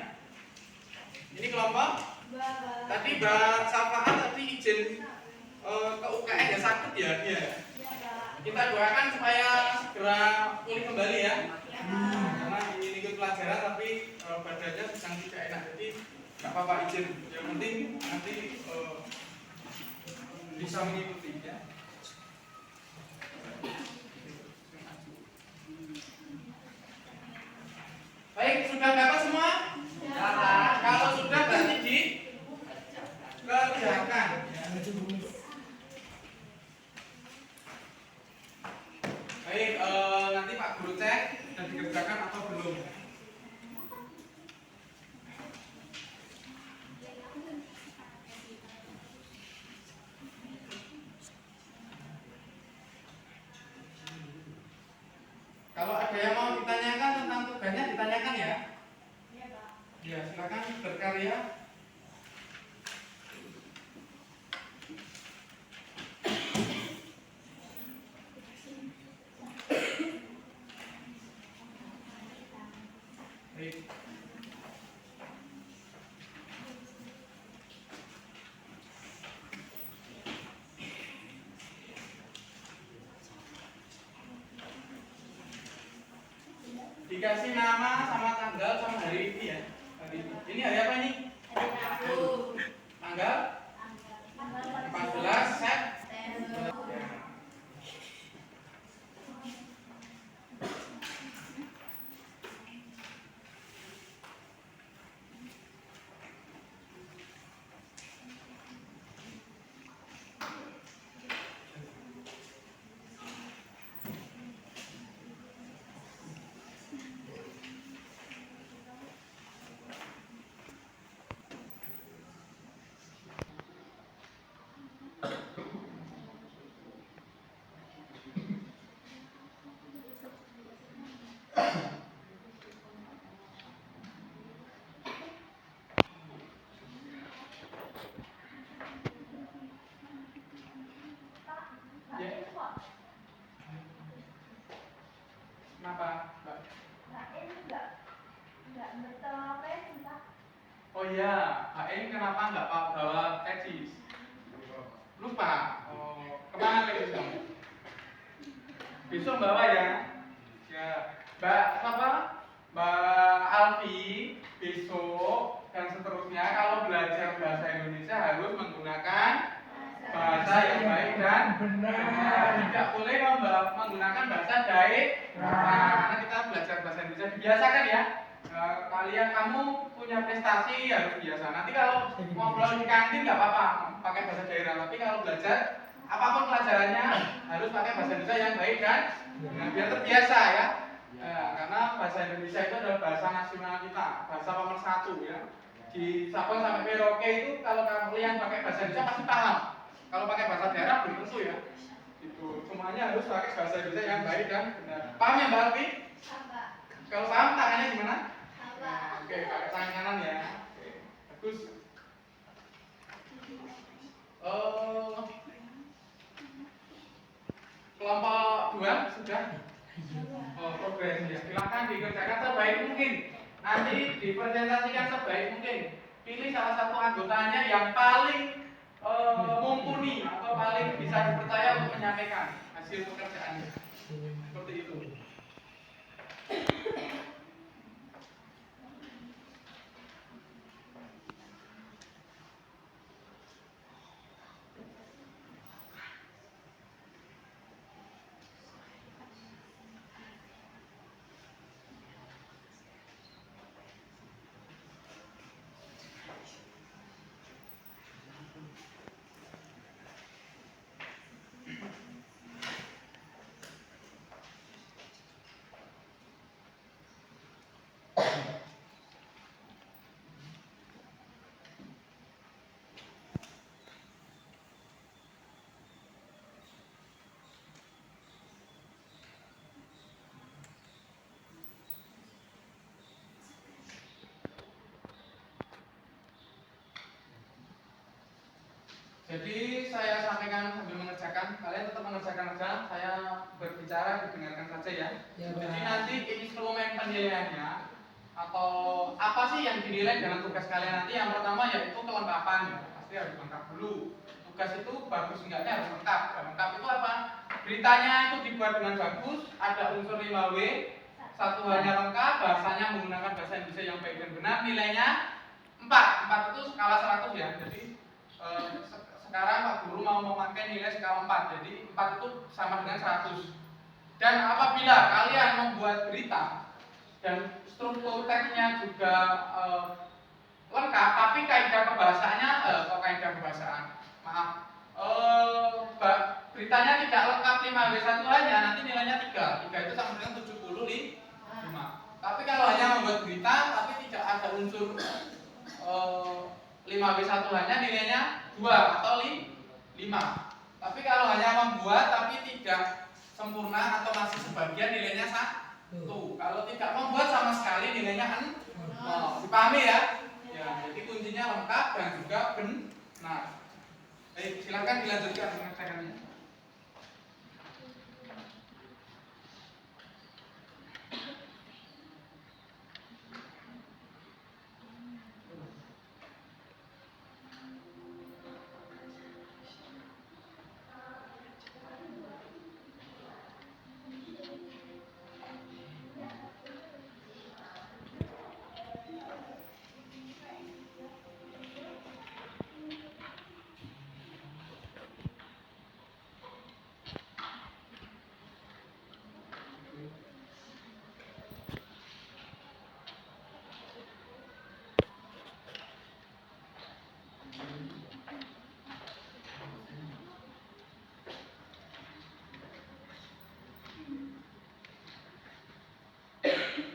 Ini kelompok 2, Pak. tadi Mbak Safaan tadi izin ke UKS ya, sakit ya dia. Iya, Pak. Kita doakan supaya segera pulih kembali ya. Iya, Pak. Karena ingin ikut pelajaran tapi badannya sedang tidak enak, jadi nggak apa-apa izin. Yang penting nanti bisa mengikuti ya. Baik, sudah dapat semua? Kalau sudah berarti dikerjakan. Baik, nanti Pak Guru cek sudah dikerjakan atau belum. Kalau ada yang mau ditanyakan tentang tugasnya ditanyakan ya. Iya, Pak. Ya, silakan berkarya. Baik. Dikasih nama sama tanggal sama hari ini ya. Hari ini. Ini hari apa ini? Hari Rabu. Tanggal 14 September. Ya. Ya. Kenapa, Mbak? Nah, ini enggak betul apa ya, Pak? Oh iya, Mbak ini kenapa nggak bawa tesis? Lupa. Oh, kemana lagi kamu? Besok bawa ya. Ya, Mbak siapa? Mbak Alfi besok dan seterusnya kalau belajar bahasa Indonesia harus menggunakan bahasa yang baik dan benar. Tidak boleh menggunakan bahasa daerah. Karena kita belajar bahasa Indonesia dibiasakan ya. Kalian kamu punya prestasi harus biasa. Nanti kalau ngobrol di kantin nggak apa-apa pakai bahasa daerah. Tapi kalau belajar apapun pelajarannya harus pakai bahasa Indonesia yang baik dan biar terbiasa ya. Karena bahasa Indonesia itu adalah bahasa nasional kita, bahasa pemersatu ya. Di Sabang sampai Merauke itu kalau kalian pakai bahasa Indonesia pasti paham. Kalau pakai bahasa daerah belum tentu ya. Itu semuanya harus pakai bahasa Indonesia yang baik dan benar. Paham ya Mbak Alfi? Apa? Kalau paham tangannya gimana? Apa? Oke, pakai tangan kanan ya. Oke, bagus. Kelompok 2 sudah? Progres ya. Silakan dikerjakan sebaik mungkin. Nanti dipresentasikan sebaik mungkin. Pilih salah satu anggotanya yang paling mumpuni atau paling bisa dipercaya untuk menyampaikan hasil pekerjaannya. Seperti itu. Jadi saya sampaikan sambil mengerjakan, kalian tetap mengerjakan aja, saya berbicara didengarkan saja ya. Jadi nanti instrumen penilaiannya atau apa sih yang dinilai dalam tugas kalian nanti? Yang pertama yaitu kelengkapan, ya. Pasti harus lengkap dulu. Tugas itu bagus enggaknya harus lengkap. Dan lengkap itu apa? Beritanya itu dibuat dengan bagus, ada unsur 5W, satuannya lengkap, bahasanya menggunakan bahasa Indonesia yang baik dan benar, nilainya 4. 4 itu skala 100 ya. Jadi sekarang Pak Guru mau memakai nilai skala 4, jadi 4 itu sama dengan 100. Dan apabila kalian membuat berita dan struktur teksnya juga lengkap, tapi kaidah kebahasaannya kaidah kebahasaan, maaf, beritanya tidak lengkap 5W1 hanya, nanti nilainya 3. 3 itu sama dengan 75. Tapi kalau hanya membuat berita tapi tidak ada unsur 5W1 hanya, nilainya 2 atau 5. Tapi kalau hanya membuat tapi tidak sempurna atau masih sebagian, nilainya 1. Kalau tidak membuat sama sekali, nilainya 0. Dipahami ya? Ya, jadi kuncinya lengkap dan juga benar. Baik, silakan dilanjutkan pengerjaannya.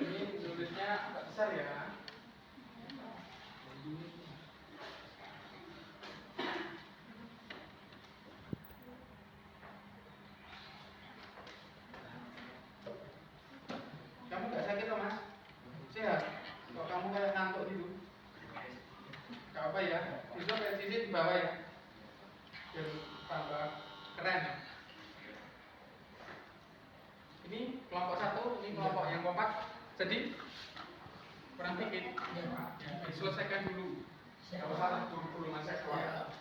Ini tulisnya agak besar ya. Kamu nggak sakit toh Mas? Sehat? Kok kamu kayak ngantuk gitu? Gak apa ya, besok kayak sini di bawah ya, biar tambah keren. Ini kelompok 1, ini kelompok yang kompak. Jadi kurang dikit, ya, diselesaikan dulu. Kalau salah buru-buru Mas saya keluar.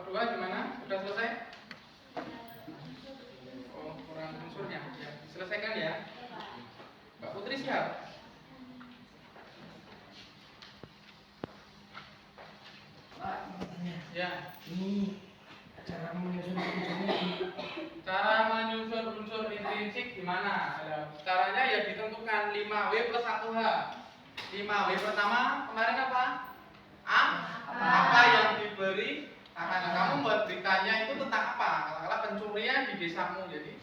Kelompok 2 gimana? Sudah selesai? Oh, kurang unsurnya. Ya, selesaikan ya. Mbak Putri siap? Pak, mau tanya. Ya. Ini cara menyusun unsurnya Cara menyusun unsur intrinsik gimana? Caranya ya ditentukan 5W plus 1H. 5W pertama kemarin apa? A? Apa yang diberi? Nah, kamu buat beritanya itu tentang apa? Katakanlah pencurian di desamu. Jadi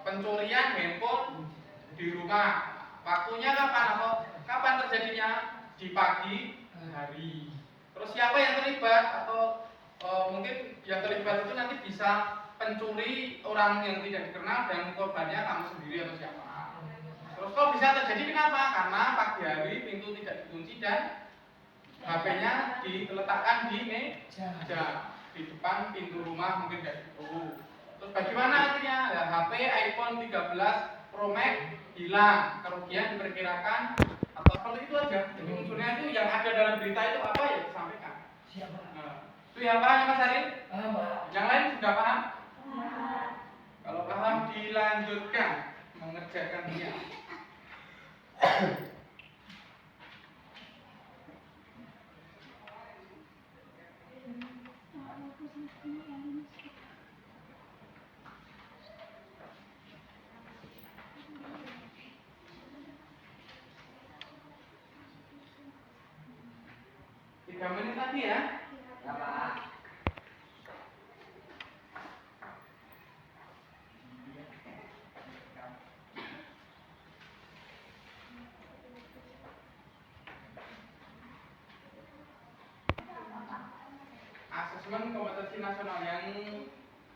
pencurian handphone di rumah. Waktunya kapan atau kapan terjadinya? Di pagi hari. Terus siapa yang terlibat atau mungkin yang terlibat itu nanti bisa pencuri orang yang tidak dikenal dan korbannya kamu sendiri atau siapa. Terus kok bisa terjadi kenapa? Karena pagi hari pintu tidak dikunci dan HP-nya diletakkan di meja di depan pintu rumah mungkin kayak gitu. Terus bagaimana akhirnya? Ya, HP iPhone 13 Pro Max hilang, kerugian diperkirakan atau seperti itu aja. Jadi unsurnya itu yang ada dalam berita itu apa ya disampaikan. siapa? Nah, itu yang paham ya Mas Arif? Pak. Yang lain sudah paham? Kalau paham dilanjutkan mengerjakannya. Tiga menit lagi ya. Asesmen kompetensi nasional yang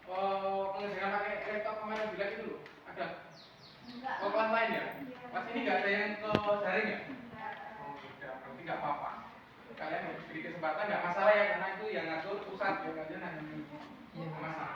pengerjaan pakai laptop kemarin bilang itu loh. Ada? Oh, kelas lain ya? Pas ini nggak ada yang ke daring ya? Oh, tidak. Berarti nggak apa-apa. Kalian diberi kesempatan nggak masalah ya, karena itu yang ngatur pusat ya kalian hanya masalah.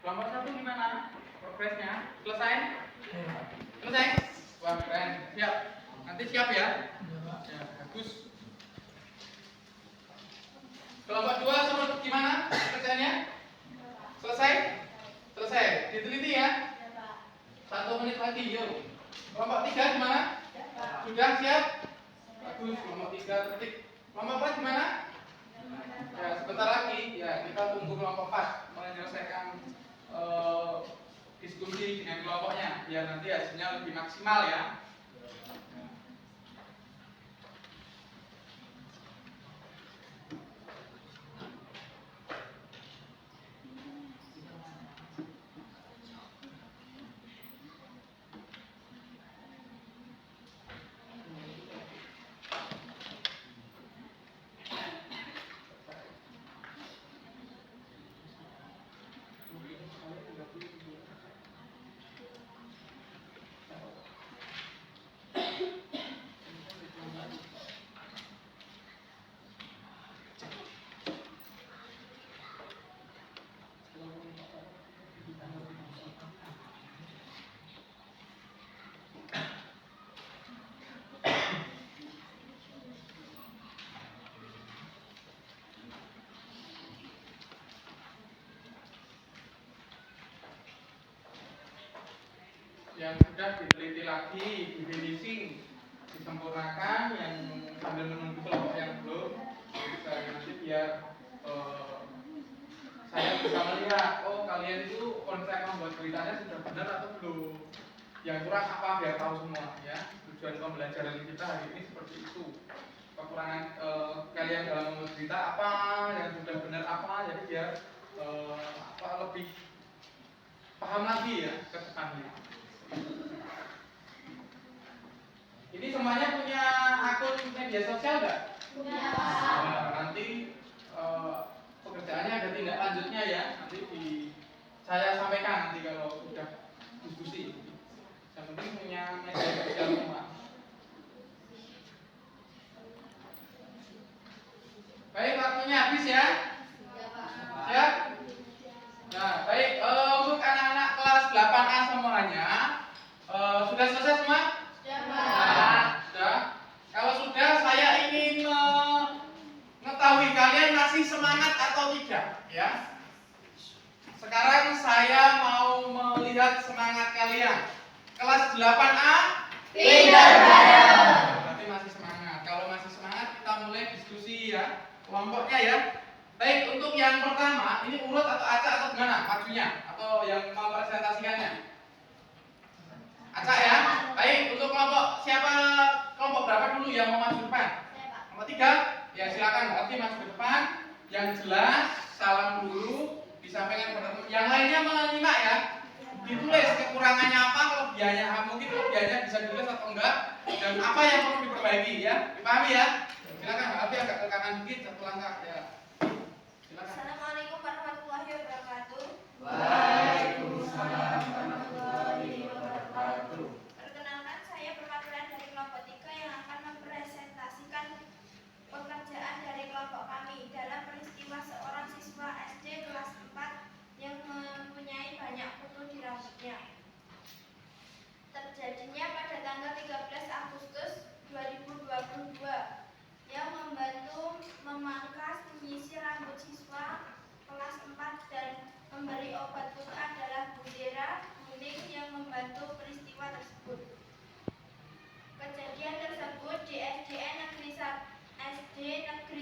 Kelompok 1 gimana? Progresnya? Selesai? Selesai? Wah, keren. Siap. Nanti siap ya? Ya, bagus. Kelompok 2 semua gimana? Kerjanya? Selesai? Selesai. Diteliti ya? 1 menit lagi, yuk. Kelompok 3 gimana? Sudah siap? Bagus. Kelompok 3 tertik. Kelompok 4 gimana? Ya, sebentar lagi. Ya, kita tunggu kelompok 4 menyelesaikan diskusi dengan kelompoknya biar nanti hasilnya lebih maksimal ya. Yang sudah diteliti lagi, difinishing, disempurnakan, yang sambil menunggu kelompok yang belum bisa nanti biar saya bisa melihat, oh kalian itu konsep membuat beritanya sudah benar atau belum, yang kurang apa biar tahu semua ya. tujuan pembelajaran kita hari ini seperti itu. Kekurangan kalian dalam membuat berita apa, yang sudah benar apa, jadi biar lebih paham lagi ya ke depannya. Ini semuanya punya akun media sosial nggak? Punya. Nah, nanti pekerjaannya ada tindak lanjutnya ya. Nanti saya sampaikan nanti kalau sudah diskusi. Yang penting punya media sosial semua. Baik, waktunya habis ya. Siap? Nah, baik. Untuk anak-anak kelas 8A semuanya, sudah selesai semua? Nah, sudah. Kalau sudah, saya ingin mengetahui kalian masih semangat atau tidak, ya. Sekarang saya mau melihat semangat kalian. Kelas 8A? Pintar bareng. Berarti masih semangat. Kalau masih semangat, kita mulai diskusi ya, kelompoknya ya. Baik, untuk yang pertama, ini urut atau acak atau gimana majunya? Atau yang mau presentasikannya? Acak ya? Baik, untuk kelompok siapa, kelompok berapa dulu yang mau maju depan? Kelompok 3? Ya silakan, berarti maju ke depan. Yang jelas, salam dulu, disampaikan kepada teman. Yang lainnya menyimak ya. Ditulis kekurangannya apa, kelebihannya mungkin kelebihannya bisa ditulis atau enggak, dan apa yang perlu diperbaiki ya. Dipahami ya? Silakan, berarti agak ke kanan dikit, satu langkah ya. Silakan. Assalamualaikum warahmatullahi wabarakatuh. Waalaikumsalam warahmatullahi wabarakatuh. Perkenalkan, saya perwakilan dari kelompok 3 yang akan mempresentasikan pekerjaan dari kelompok kami dalam peristiwa seorang siswa SD kelas 4 yang mempunyai banyak kutu di rambutnya. Terjadinya pada tanggal 13 Agustus 2022 yang membantu memangkas menyisir rambut siswa kelas 4 dan memberi obat kutu adalah Budera Kuning yang membantu peristiwa tersebut. Kejadian tersebut di SD Negeri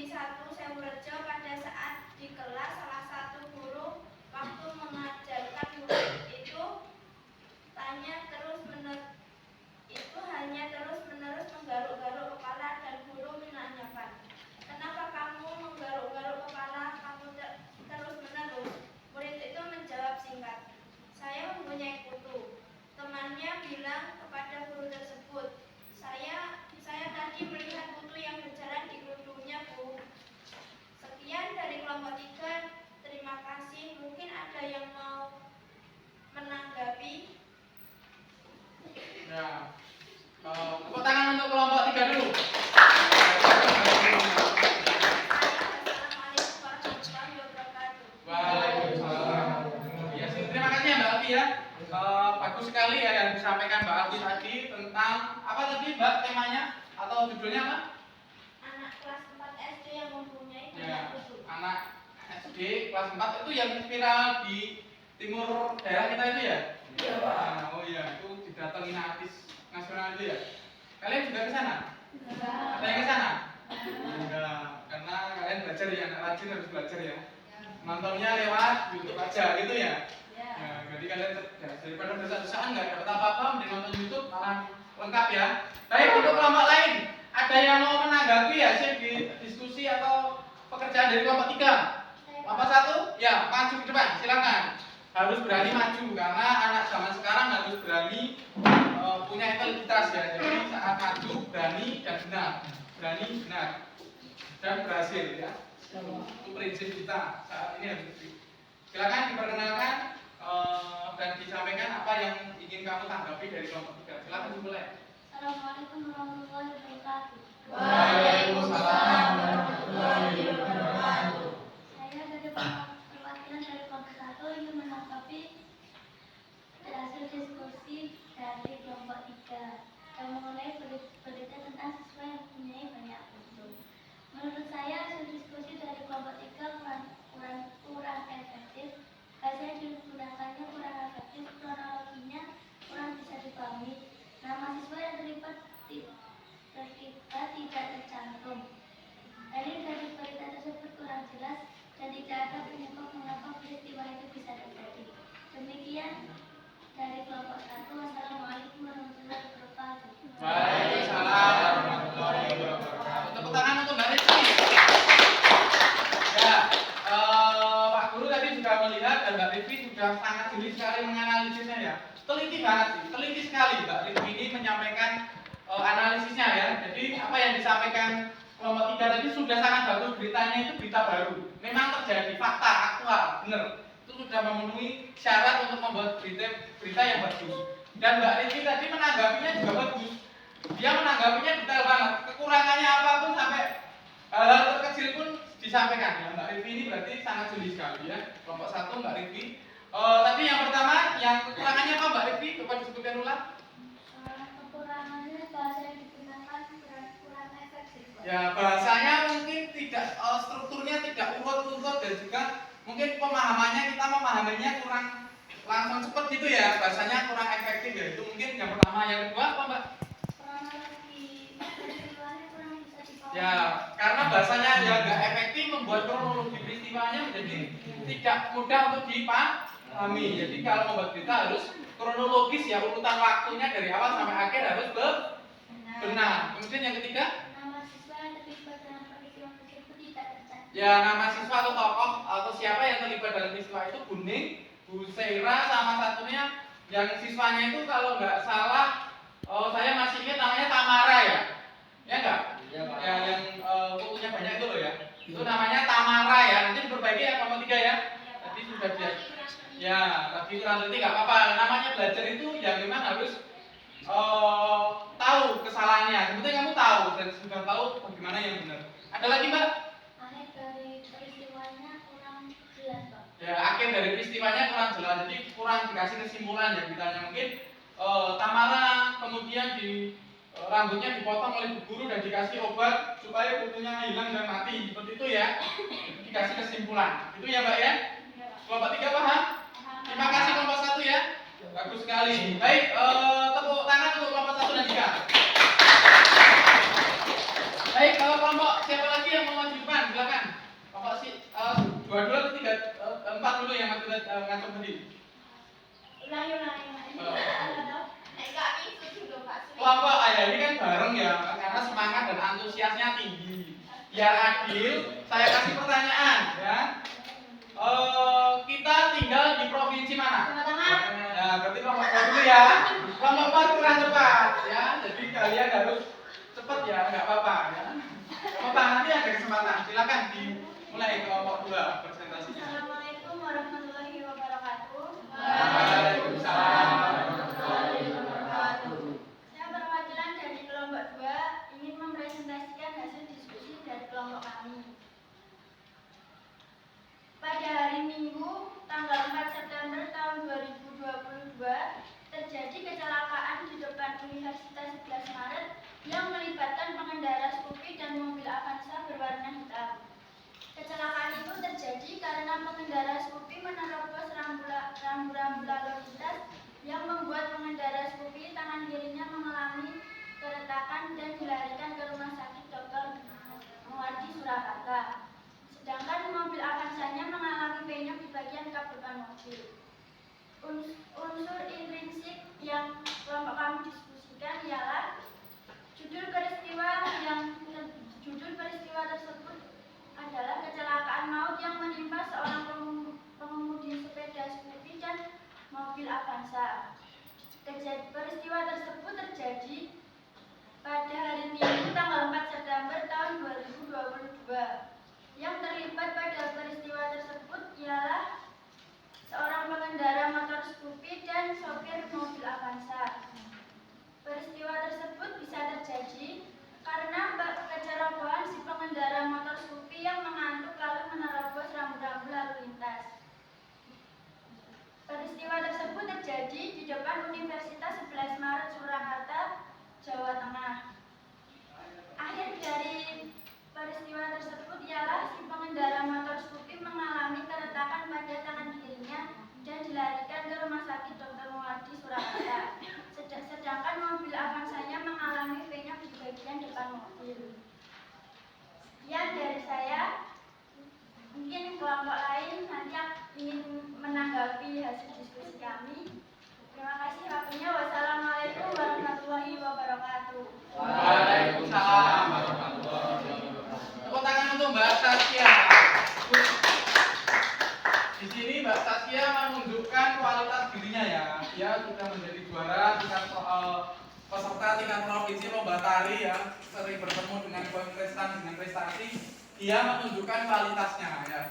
1 Sewurejo pada saat di kelas salah satu guru waktu mengajarkan murid itu hanya terus menerus menggaruk-garuk kepala dan guru menanyakan, kenapa kamu menggaruk-garuk kepala kamu terus menerus? Murid itu menjawab singkat, saya mempunyai kutu. Temannya bilang kepada guru tersebut, saya tadi melihat kutu yang berjalan di kutunya, Bu. Sekian dari kelompok 3, terima kasih. Mungkin ada yang mau menanggapi? Ya. Tepuk tangan untuk kelompok 3 dulu. Assalamualaikum warahmatullahi wabarakatuh. Waalaikumsalam. Ya, terima kasih ya Mbak Alfi ya. Bagus sekali ya yang disampaikan Mbak Alfi tadi tentang apa tadi Mbak temanya atau judulnya apa? Anak kelas 4 SD yang mempunyai banyak Ya, kutu. anak SD kelas 4 itu yang viral di timur daerah kita itu ya? Iya, Pak. Nah, oh iya, itu didatengin artis nasional itu ya. Kalian juga ke sana? Ada yang ke sana? Enggak, karena kalian belajar ya, anak rajin harus belajar ya. Nontonnya lewat YouTube aja gitu ya. Ya, jadi kalian cerdas. Daripada desak-desakan nggak dapat apa-apa, mending nonton YouTube malah lengkap ya. Baik, untuk kelompok lain, ada yang mau menanggapi hasil di diskusi atau pekerjaan dari kelompok 3? Kelompok 1? Ya, maju ke depan, silakan. Harus berani maju karena anak zaman sekarang harus berani punya integritas ya. Jadi saat maju berani dan benar, berani benar dan berhasil ya. Itu prinsip kita saat ini harus. Silakan diperkenalkan dan disampaikan apa yang ingin kamu tanggapi dari kelompok 3. Silakan dimulai. Assalamualaikum warahmatullahi wabarakatuh. Waalaikumsalam warahmatullahi wabarakatuh. Saya dari perwakilan dari kelompok 1 ingin menanggapi hasil diskusi dari kelompok 3 yang mengenai berita tentang siswa yang mempunyai banyak kutu. Menurut saya hasil diskusi dari kelompok 3 kurang efektif. Bahasa yang digunakannya kurang efektif, kronologinya kurang bisa dipahami. Nama siswa yang terlibat tidak tercantum. Dari berita tersebut kurang jelas. sangat jeli sekali menganalisisnya ya. Teliti banget sih, teliti sekali Mbak Rizky ini menyampaikan analisisnya ya. Jadi apa yang disampaikan kelompok 3 tadi sudah sangat bagus, beritanya itu berita baru. Memang terjadi, fakta, aktual, benar. Itu sudah memenuhi syarat untuk membuat berita yang bagus. Dan Mbak Rizky tadi menanggapinya juga bagus. Dia menanggapinya detail banget. Kekurangannya apapun sampai hal-hal terkecil pun disampaikan. Ya, Mbak Rizky ini berarti sangat jeli sekali ya. Kelompok 1 Mbak Rizky. Tapi yang pertama, yang kekurangannya apa Mbak Rizky? Coba disebutkan ulang. Kekurangannya bahasa yang digunakan kurang efektif. Ya, bahasanya mungkin tidak strukturnya tidak urut-urut dan juga mungkin pemahamannya kita memahaminya kurang langsung cepat gitu ya. Bahasanya kurang efektif ya. Itu mungkin yang pertama. Yang kedua apa Mbak? Ya, karena bahasanya yang nggak efektif membuat kronologi peristiwanya menjadi tidak mudah untuk dipahami. Jadi kalau membuat berita harus kronologis ya, urutan waktunya dari awal sampai akhir harus benar. Kemudian yang ketiga, Nama siswa yang terlibat dalam peristiwa tersebut tidak tercatat. ya nama siswa atau tokoh atau siapa yang terlibat dalam peristiwa itu Buning, Bu Seira, sama satunya yang siswanya itu kalau nggak salah, saya masih ingat namanya Tamara ya, ya nggak? Ya yang kutunya banyak itu loh ya. Itu namanya Tamara ya. Nanti diperbaiki ya kelompok 3 ya. Tadi sudah dia. Ya, tapi kurang teliti nggak apa-apa. Namanya belajar itu ya memang harus tahu kesalahannya. Yang penting kamu tahu dan sudah tahu bagaimana yang benar. Ada lagi Mbak? Akhir dari peristiwanya kurang jelas, Pak. Ya, akhir dari peristiwanya kurang jelas. Jadi kurang dikasih kesimpulan ya beritanya. Mungkin Tamara kemudian rambutnya dipotong oleh bu guru dan dikasih obat supaya kutunya hilang dan mati. Seperti itu ya. Dikasih kesimpulan. Itu ya Mbak ya? Kelompok 3 paham? Terima kasih kelompok 1 ya. Bagus sekali. Baik, tepuk tangan untuk kelompok 1 dan 3. Baik, kalau kelompok siapa lagi yang mau maju depan? Silakan. Kelompok 2 dulu atau 3? 4 dulu yang maju ngancam tadi. Ulangi. Kelompok ini kan bareng ya, karena semangat dan antusiasnya tinggi. Biar adil, saya kasih pertanyaan ya. Kita tinggal di provinsi mana? Jawa Tengah. Ya, berarti kelompok 2 dulu ya. Kelompok 4 kurang cepat ya. Jadi kalian harus cepat ya, nggak apa-apa ya. Kelompok nanti ada kesempatan. Silakan dimulai kelompok 2 presentasinya. Assalamualaikum warahmatullahi wabarakatuh. Waalaikumsalam. Saya perwakilan dari kelompok 2 ingin mempresentasikan hasil diskusi dari kelompok kami. Pada hari Minggu, tanggal 4 September tahun 2022, terjadi kecelakaan di depan Universitas 11 Maret yang melibatkan pengendara Scoopy dan mobil Avanza berwarna hitam. Kecelakaan itu terjadi karena pengendara Scoopy menerobos rambu-rambu lalu lintas yang membuat pengendara Scoopy tangan kirinya mengalami keretakan dan dilarikan ke rumah sakit Dr. Muwardi Surakarta. Sedangkan mobil Avanza-nya mengalami penyok di bagian kap depan mobil. Unsur intrinsik yang kelompok kami diskusikan ialah judul peristiwa tersebut adalah kecelakaan maut yang menimpa seorang pengemudi sepeda Scoopy dan mobil Avanza. Peristiwa tersebut terjadi pada hari Minggu tanggal 4 September tahun 2022. Yang terlibat pada peristiwa tersebut ialah seorang pengendara motor Scoopy dan sopir mobil Avanza. Peristiwa tersebut bisa terjadi karena kecerobohan si pengendara motor Scoopy yang mengantuk lalu menerobos rambu-rambu lalu lintas. Peristiwa tersebut terjadi di depan Universitas 11 Maret Surakarta, Jawa Tengah. Akhir dari peristiwa tersebut ialah si pengendara motor Scoopy mengalami keretakan pada tangan kirinya dan dilarikan ke rumah sakit Dr. Muwardi Surakarta. Sedangkan mobil Avanza-nya mengalami penyok di bagian depan mobil. Sekian dari saya. Mungkin kelompok lain nanti ingin menanggapi hasil diskusi kami. Terima kasih waktunya. Wassalamualaikum warahmatullahi wabarakatuh. Waalaikumsalam warahmatullahi wabarakatuh. Tepuk tangan untuk Mbak Saskia. Di sini Mbak Saskia menunjukkan tingkat provinsi lomba tari ya, sering bertemu dengan kontestan dengan prestasi, dia menunjukkan kualitasnya ya.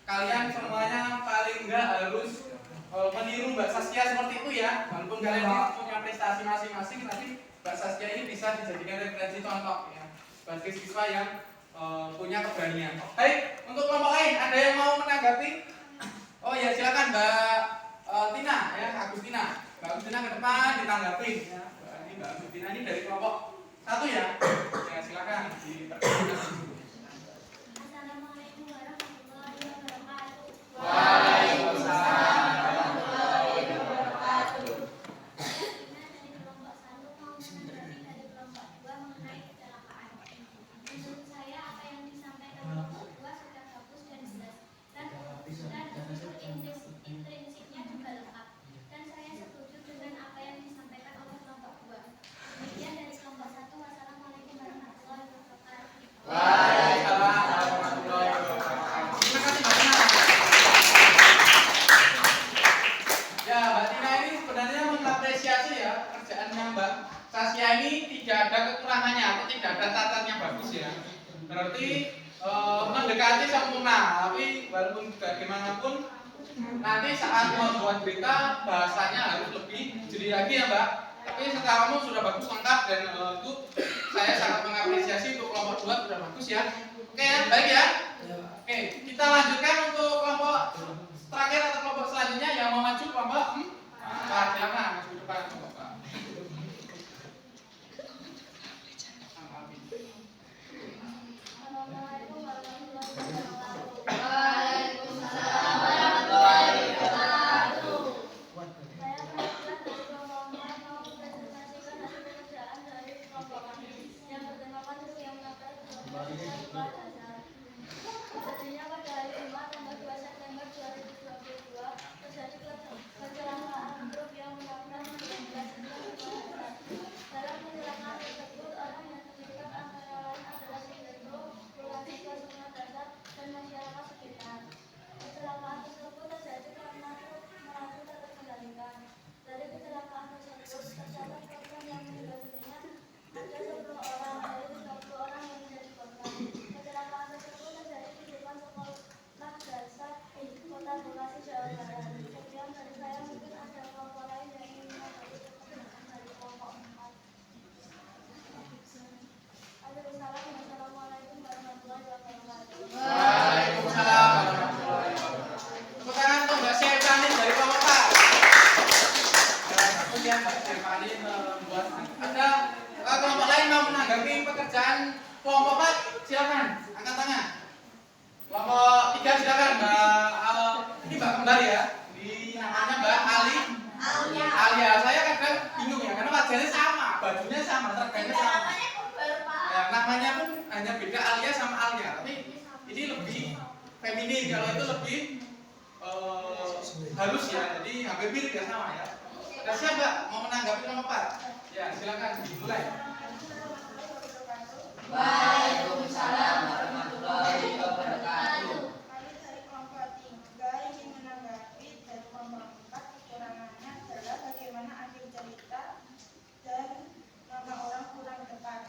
Kalian semuanya paling enggak harus meniru Mbak Saskia seperti itu ya. Walaupun kalian punya prestasi masing-masing, tapi Mbak Saskia ini bisa dijadikan referensi contoh ya bagi siswa yang punya keberanian. Baik, untuk kelompok lain ada yang mau menanggapi? Oh ya, silakan Mbak Tina ya, Agustina. Mbak Agustina ke depan ditanggapi ya. Mbak Agustina ini dari kelompok 1 ya. Ya, silakan diperkenalkan. Assalamualaikum warahmatullahi wabarakatuh. Waalaikumsalam. Dari kelompok 1 mau menanggapi dari kelompok 2 mengenai kecelakaan. Menurut saya apa yang disampaikan kelompok 2 sudah bagus dan jelas dan unsur intrinsiknya juga lengkap. Dan saya setuju dengan apa yang disampaikan oleh kelompok 2. Demikian dari kelompok 1. Wassalamualaikum warahmatullahi wabarakatuh. Waalaikumsalam warahmatullahi wabarakatuh. Terima kasih Mbak Tina. Ya, Mbak Tina ini sebenarnya mengapresiasi ya kerjaannya Mbak Saskia ini tidak ada kekurangannya atau tidak ada cacatnya bagus ya. Berarti mendekati sempurna, tapi walaupun bagaimanapun nanti saat membuat berita bahasanya harus lebih jeli lagi ya Mbak. Tapi secara umum sudah bagus lengkap dan itu saya sangat mengapresiasi untuk kelompok 2 sudah bagus ya. Oke ya, baik ya. Oke, kita lanjutkan untuk kelompok terakhir atau kelompok selanjutnya yang mau maju kelompok silakan maju ke depan kelompok Pak. Assalamualaikum warahmatullahi wabarakatuh. Waalaikumsalam warahmatullahi wabarakatuh. Saya perwakilan dari kelompok 4 mau mempresentasikan hasil pekerjaan dari kelompok kami yang bertemakan truk yang menabrak sebuah dasar. Terjadinya pada hari Jumat tanggal 2 September 2022 terjadi kecelakaan truk yang menabrak 19 sebuah dasar. Dalam kecelakaan tersebut orang yang terlibat antara lain adalah supir truk, puluhan siswa sekolah dasar dan masyarakat sekitar. Kecelakaan tersebut terjadi karena truk melaju tak terkendalikan. Dari kecelakaan tersebut tercatat korban yang meninggal dunia ada 10 orang, dari 30 orang yang menjadi korban. Kecelakaan tersebut terjadi di depan sekolah dasar Kota Bekasi, Jawa Barat. Sekian dari saya, mungkin ada kelompok lain yang ingin menanggapi pertanyaan dari kelompok 4. Wassalamualaikum warahmatullahi wabarakatuh. Waalaikumsalam warahmatullahi wabarakatuh. Tepuk tangan untuk Mbak Syevani dari kelompok 4. Kemudian Mbak Syevani membuat ada kelompok lain mau menanggapi pekerjaan kelompok 4, silakan angkat tangan. Kelompok 3 silakan Mbak ini Mbak kembar ya. Di namanya Mbak Alia. Saya kadang bingung ya karena wajahnya sama, bajunya sama, seragamnya sama. Ya, namanya pun hanya beda Alia sama Alia, tapi ini lebih feminin, kalau itu lebih halus ya, jadi hampir mirip ya sama ya. Dan siapa mau menanggapi nomor 4? Ya, silakan dimulai. Waalaikumsalam warahmatullahi wabarakatuh. Kami dari kelompok 3 ingin menanggapi dari kelompok 4 kekurangannya adalah bagaimana akhir cerita dan nama orang kurang tepat.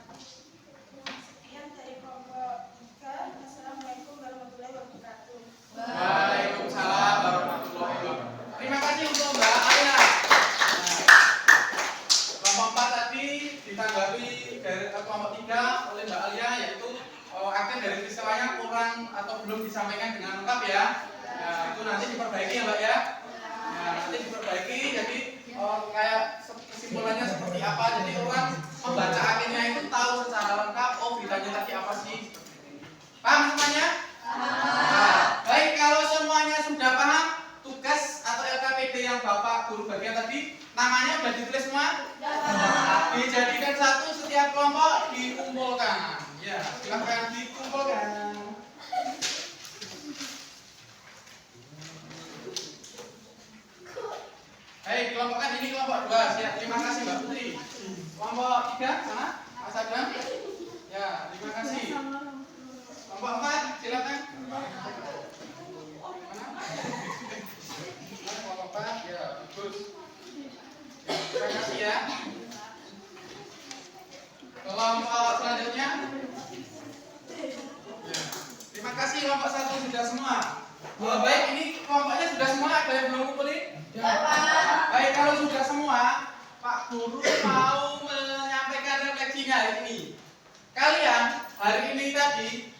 Sekian dari kelompok 3. Assalamualaikum warahmatullahi wabarakatuh. Waalaikumsalam warahmatullahi wabarakatuh. Terima kasih untuk Mbak Alia. Kelompok 4 tadi ditanggapi dari kelompok 3 oleh Mbak Alia, yaitu akhir dari peristiwanya kurang atau belum disampaikan dengan lengkap ya. Nah, itu nanti diperbaiki ya Mbak ya. Nah, nanti diperbaiki, jadi kayak kesimpulannya seperti apa. Jadi orang membaca akhirnya itu tahu secara lengkap, oh beritanya tadi apa sih. Paham semuanya? Nah, baik, kalau semuanya sudah paham, tugas atau LKPD yang Bapak guru bagian tadi namanya sudah ditulis semua? Dijadikan satu, setiap kelompok dikumpulkan. Ya, silahkan dikumpulkan. Baik, kelompok kan ini kelompok 2. Siap, terima kasih Mbak Putri. Kelompok 3 sana, Mas Adam. Ya, terima kasih. Kelompok 4, silakan. Mana? Kelompok 4, ya, bagus. Terima kasih ya. semua. Baik, ini kelompoknya sudah semua, ada yang belum kumpulin? Baik, kalau sudah semua, Pak Guru mau menyampaikan refleksinya hari ini. Kalian hari ini tadi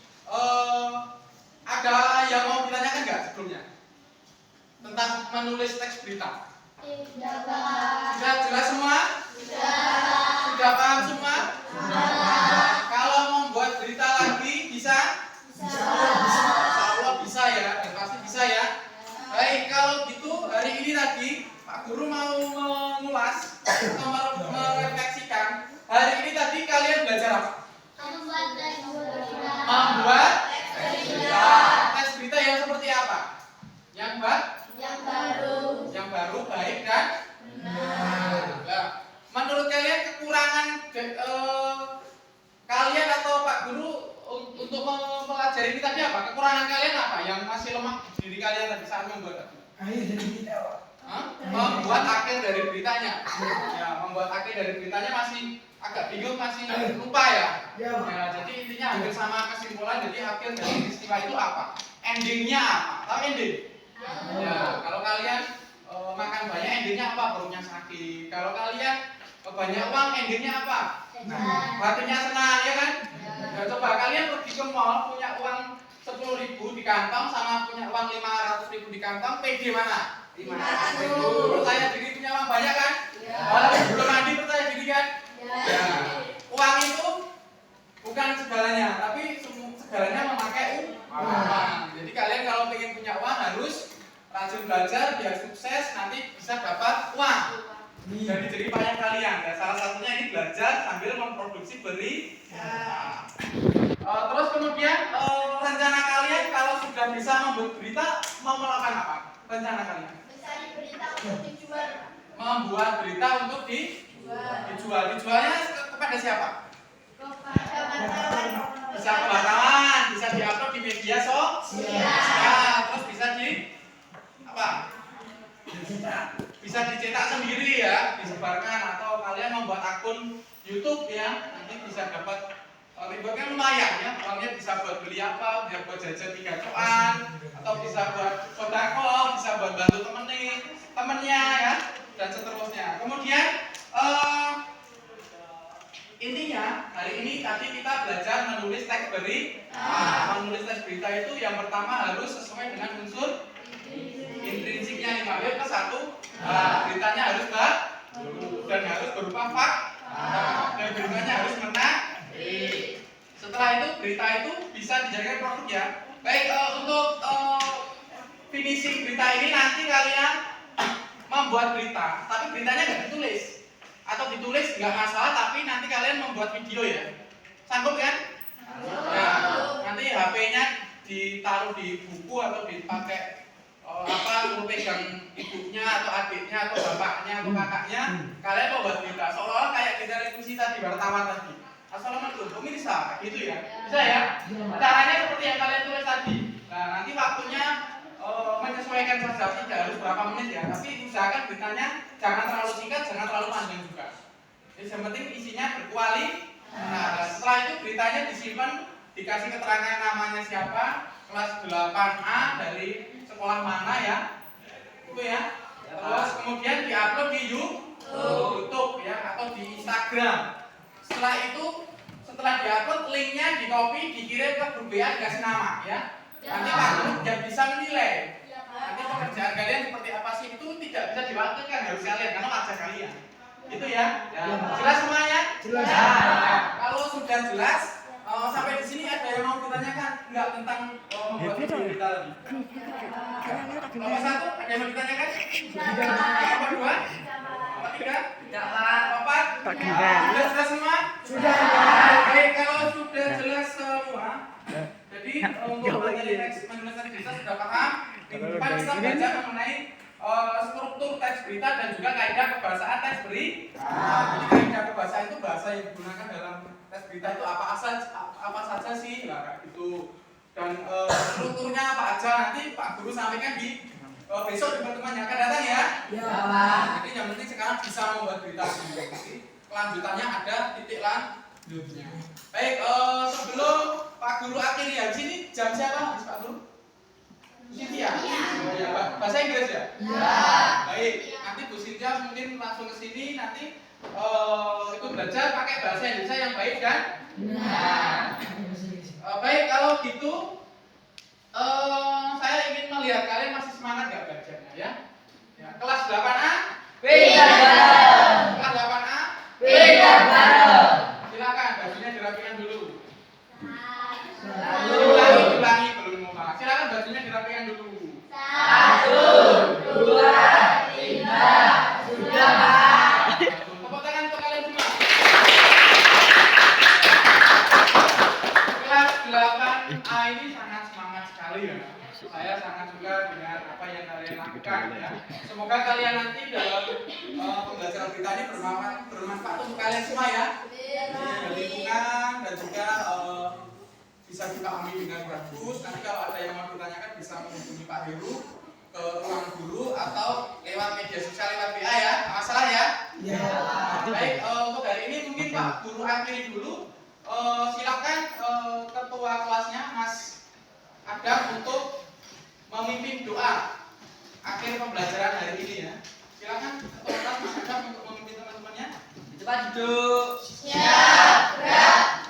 ada yang mau ditanyakan nggak sebelumnya? Tentang menulis teks berita. Sudah jelas semua? Sudah paham semua? Kalau membuat berita lagi bisa? Insya Allah bisa ya, dan pasti bisa ya. Baik, kalau gitu hari ini tadi Pak Guru mau mengulas atau merefleksikan. Hari ini tadi kalian belajar apa? Membuat teks berita yang seperti apa? Yang baru, baik dan benar. Nah, menurut kalian kekurangan kalian atau Pak Guru untuk mempelajari ini tadi apa? Kekurangan kalian apa? Yang masih lemah di diri kalian tadi saat membuat tadi? Membuat akhir dari beritanya. Ya, membuat akhir dari beritanya masih agak bingung, masih lupa ya. Ya, jadi intinya hampir sama kesimpulan. Jadi akhir dari peristiwa itu apa? Endingnya apa? Tahu ending? Ya, kalau kalian makan banyak endingnya apa? Perutnya sakit. Kalau kalian banyak uang endingnya apa? Hatinya senang, ya kan? Ya, coba kalian pergi ke mall punya uang 10.000 di kantong sama punya uang 500.000 di kantong, pede mana? 500.000. Percaya diri punya uang banyak kan? Walaupun belum mandi percaya diri kan? Ya. Uang itu bukan segalanya, tapi segalanya memakai uang. Jadi kalian kalau ingin punya uang harus rajin belajar biar sukses, nanti bisa dapat uang dari jerih payah kalian. Ya, salah satunya ini belajar sambil memproduksi berita. Terus kemudian rencana kalian kalau sudah bisa membuat berita mau melakukan apa? Rencana kalian? Membuat berita untuk dijual. Dijualnya kepada siapa? Bisa ke wartawan, bisa diupload di media sosial, terus bisa di apa? Bisa dicetak sendiri ya, disebarkan, atau kalian membuat akun YouTube ya, nanti bisa dapat ribetnya lumayan ya, uangnya bisa buat beli apa, bisa buat jajan 3 coan, atau bisa buat sodako, bisa buat bantu temennya ya, dan seterusnya. Kemudian intinya hari ini tadi kita belajar menulis teks berita. Menulis teks berita itu yang pertama harus sesuai dengan unsur intrinsiknya 5W plus 1. Beritanya harus dan harus berupa fakta, dan beritanya harus menarik. Setelah itu berita itu bisa dijadikan produk ya. Baik, untuk finishing berita ini nanti kalian membuat berita, tapi beritanya nggak ditulis, atau ditulis nggak masalah, tapi nanti kalian membuat video ya. Sanggup kan? Ya, nanti HP-nya ditaruh di buku atau dipakai suruh pegang ibunya atau adiknya atau bapaknya atau kakaknya, kalian membuat berita seolah-olah kayak kita diskusi tadi, wartawan tadi. Assalamualaikum, pemirsa, gitu ya? Bisa ya? Caranya seperti yang kalian tulis tadi. Nah, nanti waktunya menyesuaikan saja, tidak harus berapa menit ya, tapi usahakan beritanya jangan terlalu singkat, jangan terlalu panjang juga. Jadi yang penting isinya berkualitas. Nah, setelah itu beritanya disimpan, dikasih keterangan namanya siapa, kelas 8A dari sekolah mana ya, itu ya. Terus kemudian diupload di YouTube ya, atau di Instagram. Setelah itu, setelah diupload, linknya di copy, dikirim ke grup WA, dikasih nama ya. Nanti Pak Guru yang bisa menilai. Nanti pekerjaan kalian seperti apa sih, itu tidak bisa diwakilkan, harus kalian, karena wajah kalian. Itu ya. Jelas semuanya? Jelas. Nah, kalau sudah jelas, sampai di sini ada yang mau ditanyakan enggak tentang membuat berita lagi? Nomor 1, ada yang mau ditanyakan? Nomor 2? Nomor 3? Nomor 4? Sudah jelas semua? Sudah. Baik, kalau sudah jelas semua, jadi untuk menulis teks berita sudah paham. Minggu depan kita belajar mengenai struktur teks berita dan juga kaidah kebahasaan teks berita. Jadi kaidah kebahasaan itu bahasa yang digunakan dalam teks berita itu apa saja sih? Nah, kayak gitu. Dan strukturnya apa aja nanti Pak Guru sampaikan di besok di pertemuan yang akan datang ya. Jadi yang penting sekarang bisa membuat berita sendiri. Kelanjutannya ada titik lanjutnya. Baik, sebelum Pak Guru akhiri ya, di sini jam siapa Pak Guru? guys ya? Ya. Baik, nanti Bu Sintia mungkin langsung ke sini nanti ikut belajar pakai bahasa Indonesia yang baik kan? Baik, kalau gitu saya ingin melihat kalian masih semangat nggak belajarnya ya? Ya, kelas 8A? Pindah bareng. Kelas 8A? Pindah bareng. Silakan bajunya dirapikan dulu. Satu, Diulangi belum muka. Silakan bajunya dirapikan dulu. satu, dua, tiga, sudah Pak. Tepuk tangan untuk kalian semua. Kelas 8A ini sangat semangat sekali ya. Saya sangat suka dengan apa yang kalian lakukan ya. Semoga kalian nanti dalam pembelajaran kita ini bermanfaat untuk kalian semua ya. Dari lingkungan dan juga bisa dipahami dengan bagus. Nanti kalau ada yang mau ditanyakan bisa menghubungi Pak Heru ke ruang guru atau lewat media sosial lewat WA ya. Nggak masalah ya. Baik, untuk hari ini mungkin Pak Guru akhiri dulu. Silakan ketua kelasnya Mas Adam untuk memimpin doa akhir pembelajaran hari ini ya. Silakan ketua kelas Mas Adam untuk memimpin teman-temannya. Cepat duduk. Siap, gerak.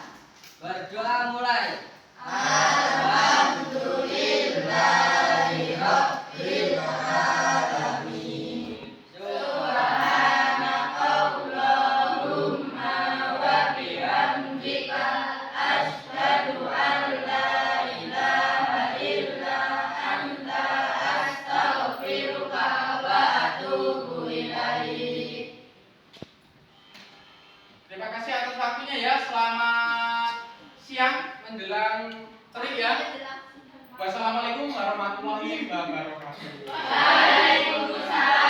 Berdoa mulai. Alhamdulillahi Rabbil Alamin. Subhanakallahumma wa bihamdika asyhadu an la ilaha illa anta astaghfiruka wa atubu ilaik. Terima kasih atas waktunya ya. Selamat siang menjelang terik ya. Wassalamualaikum warahmatullahi wabarakatuh. Waalaikumsalam.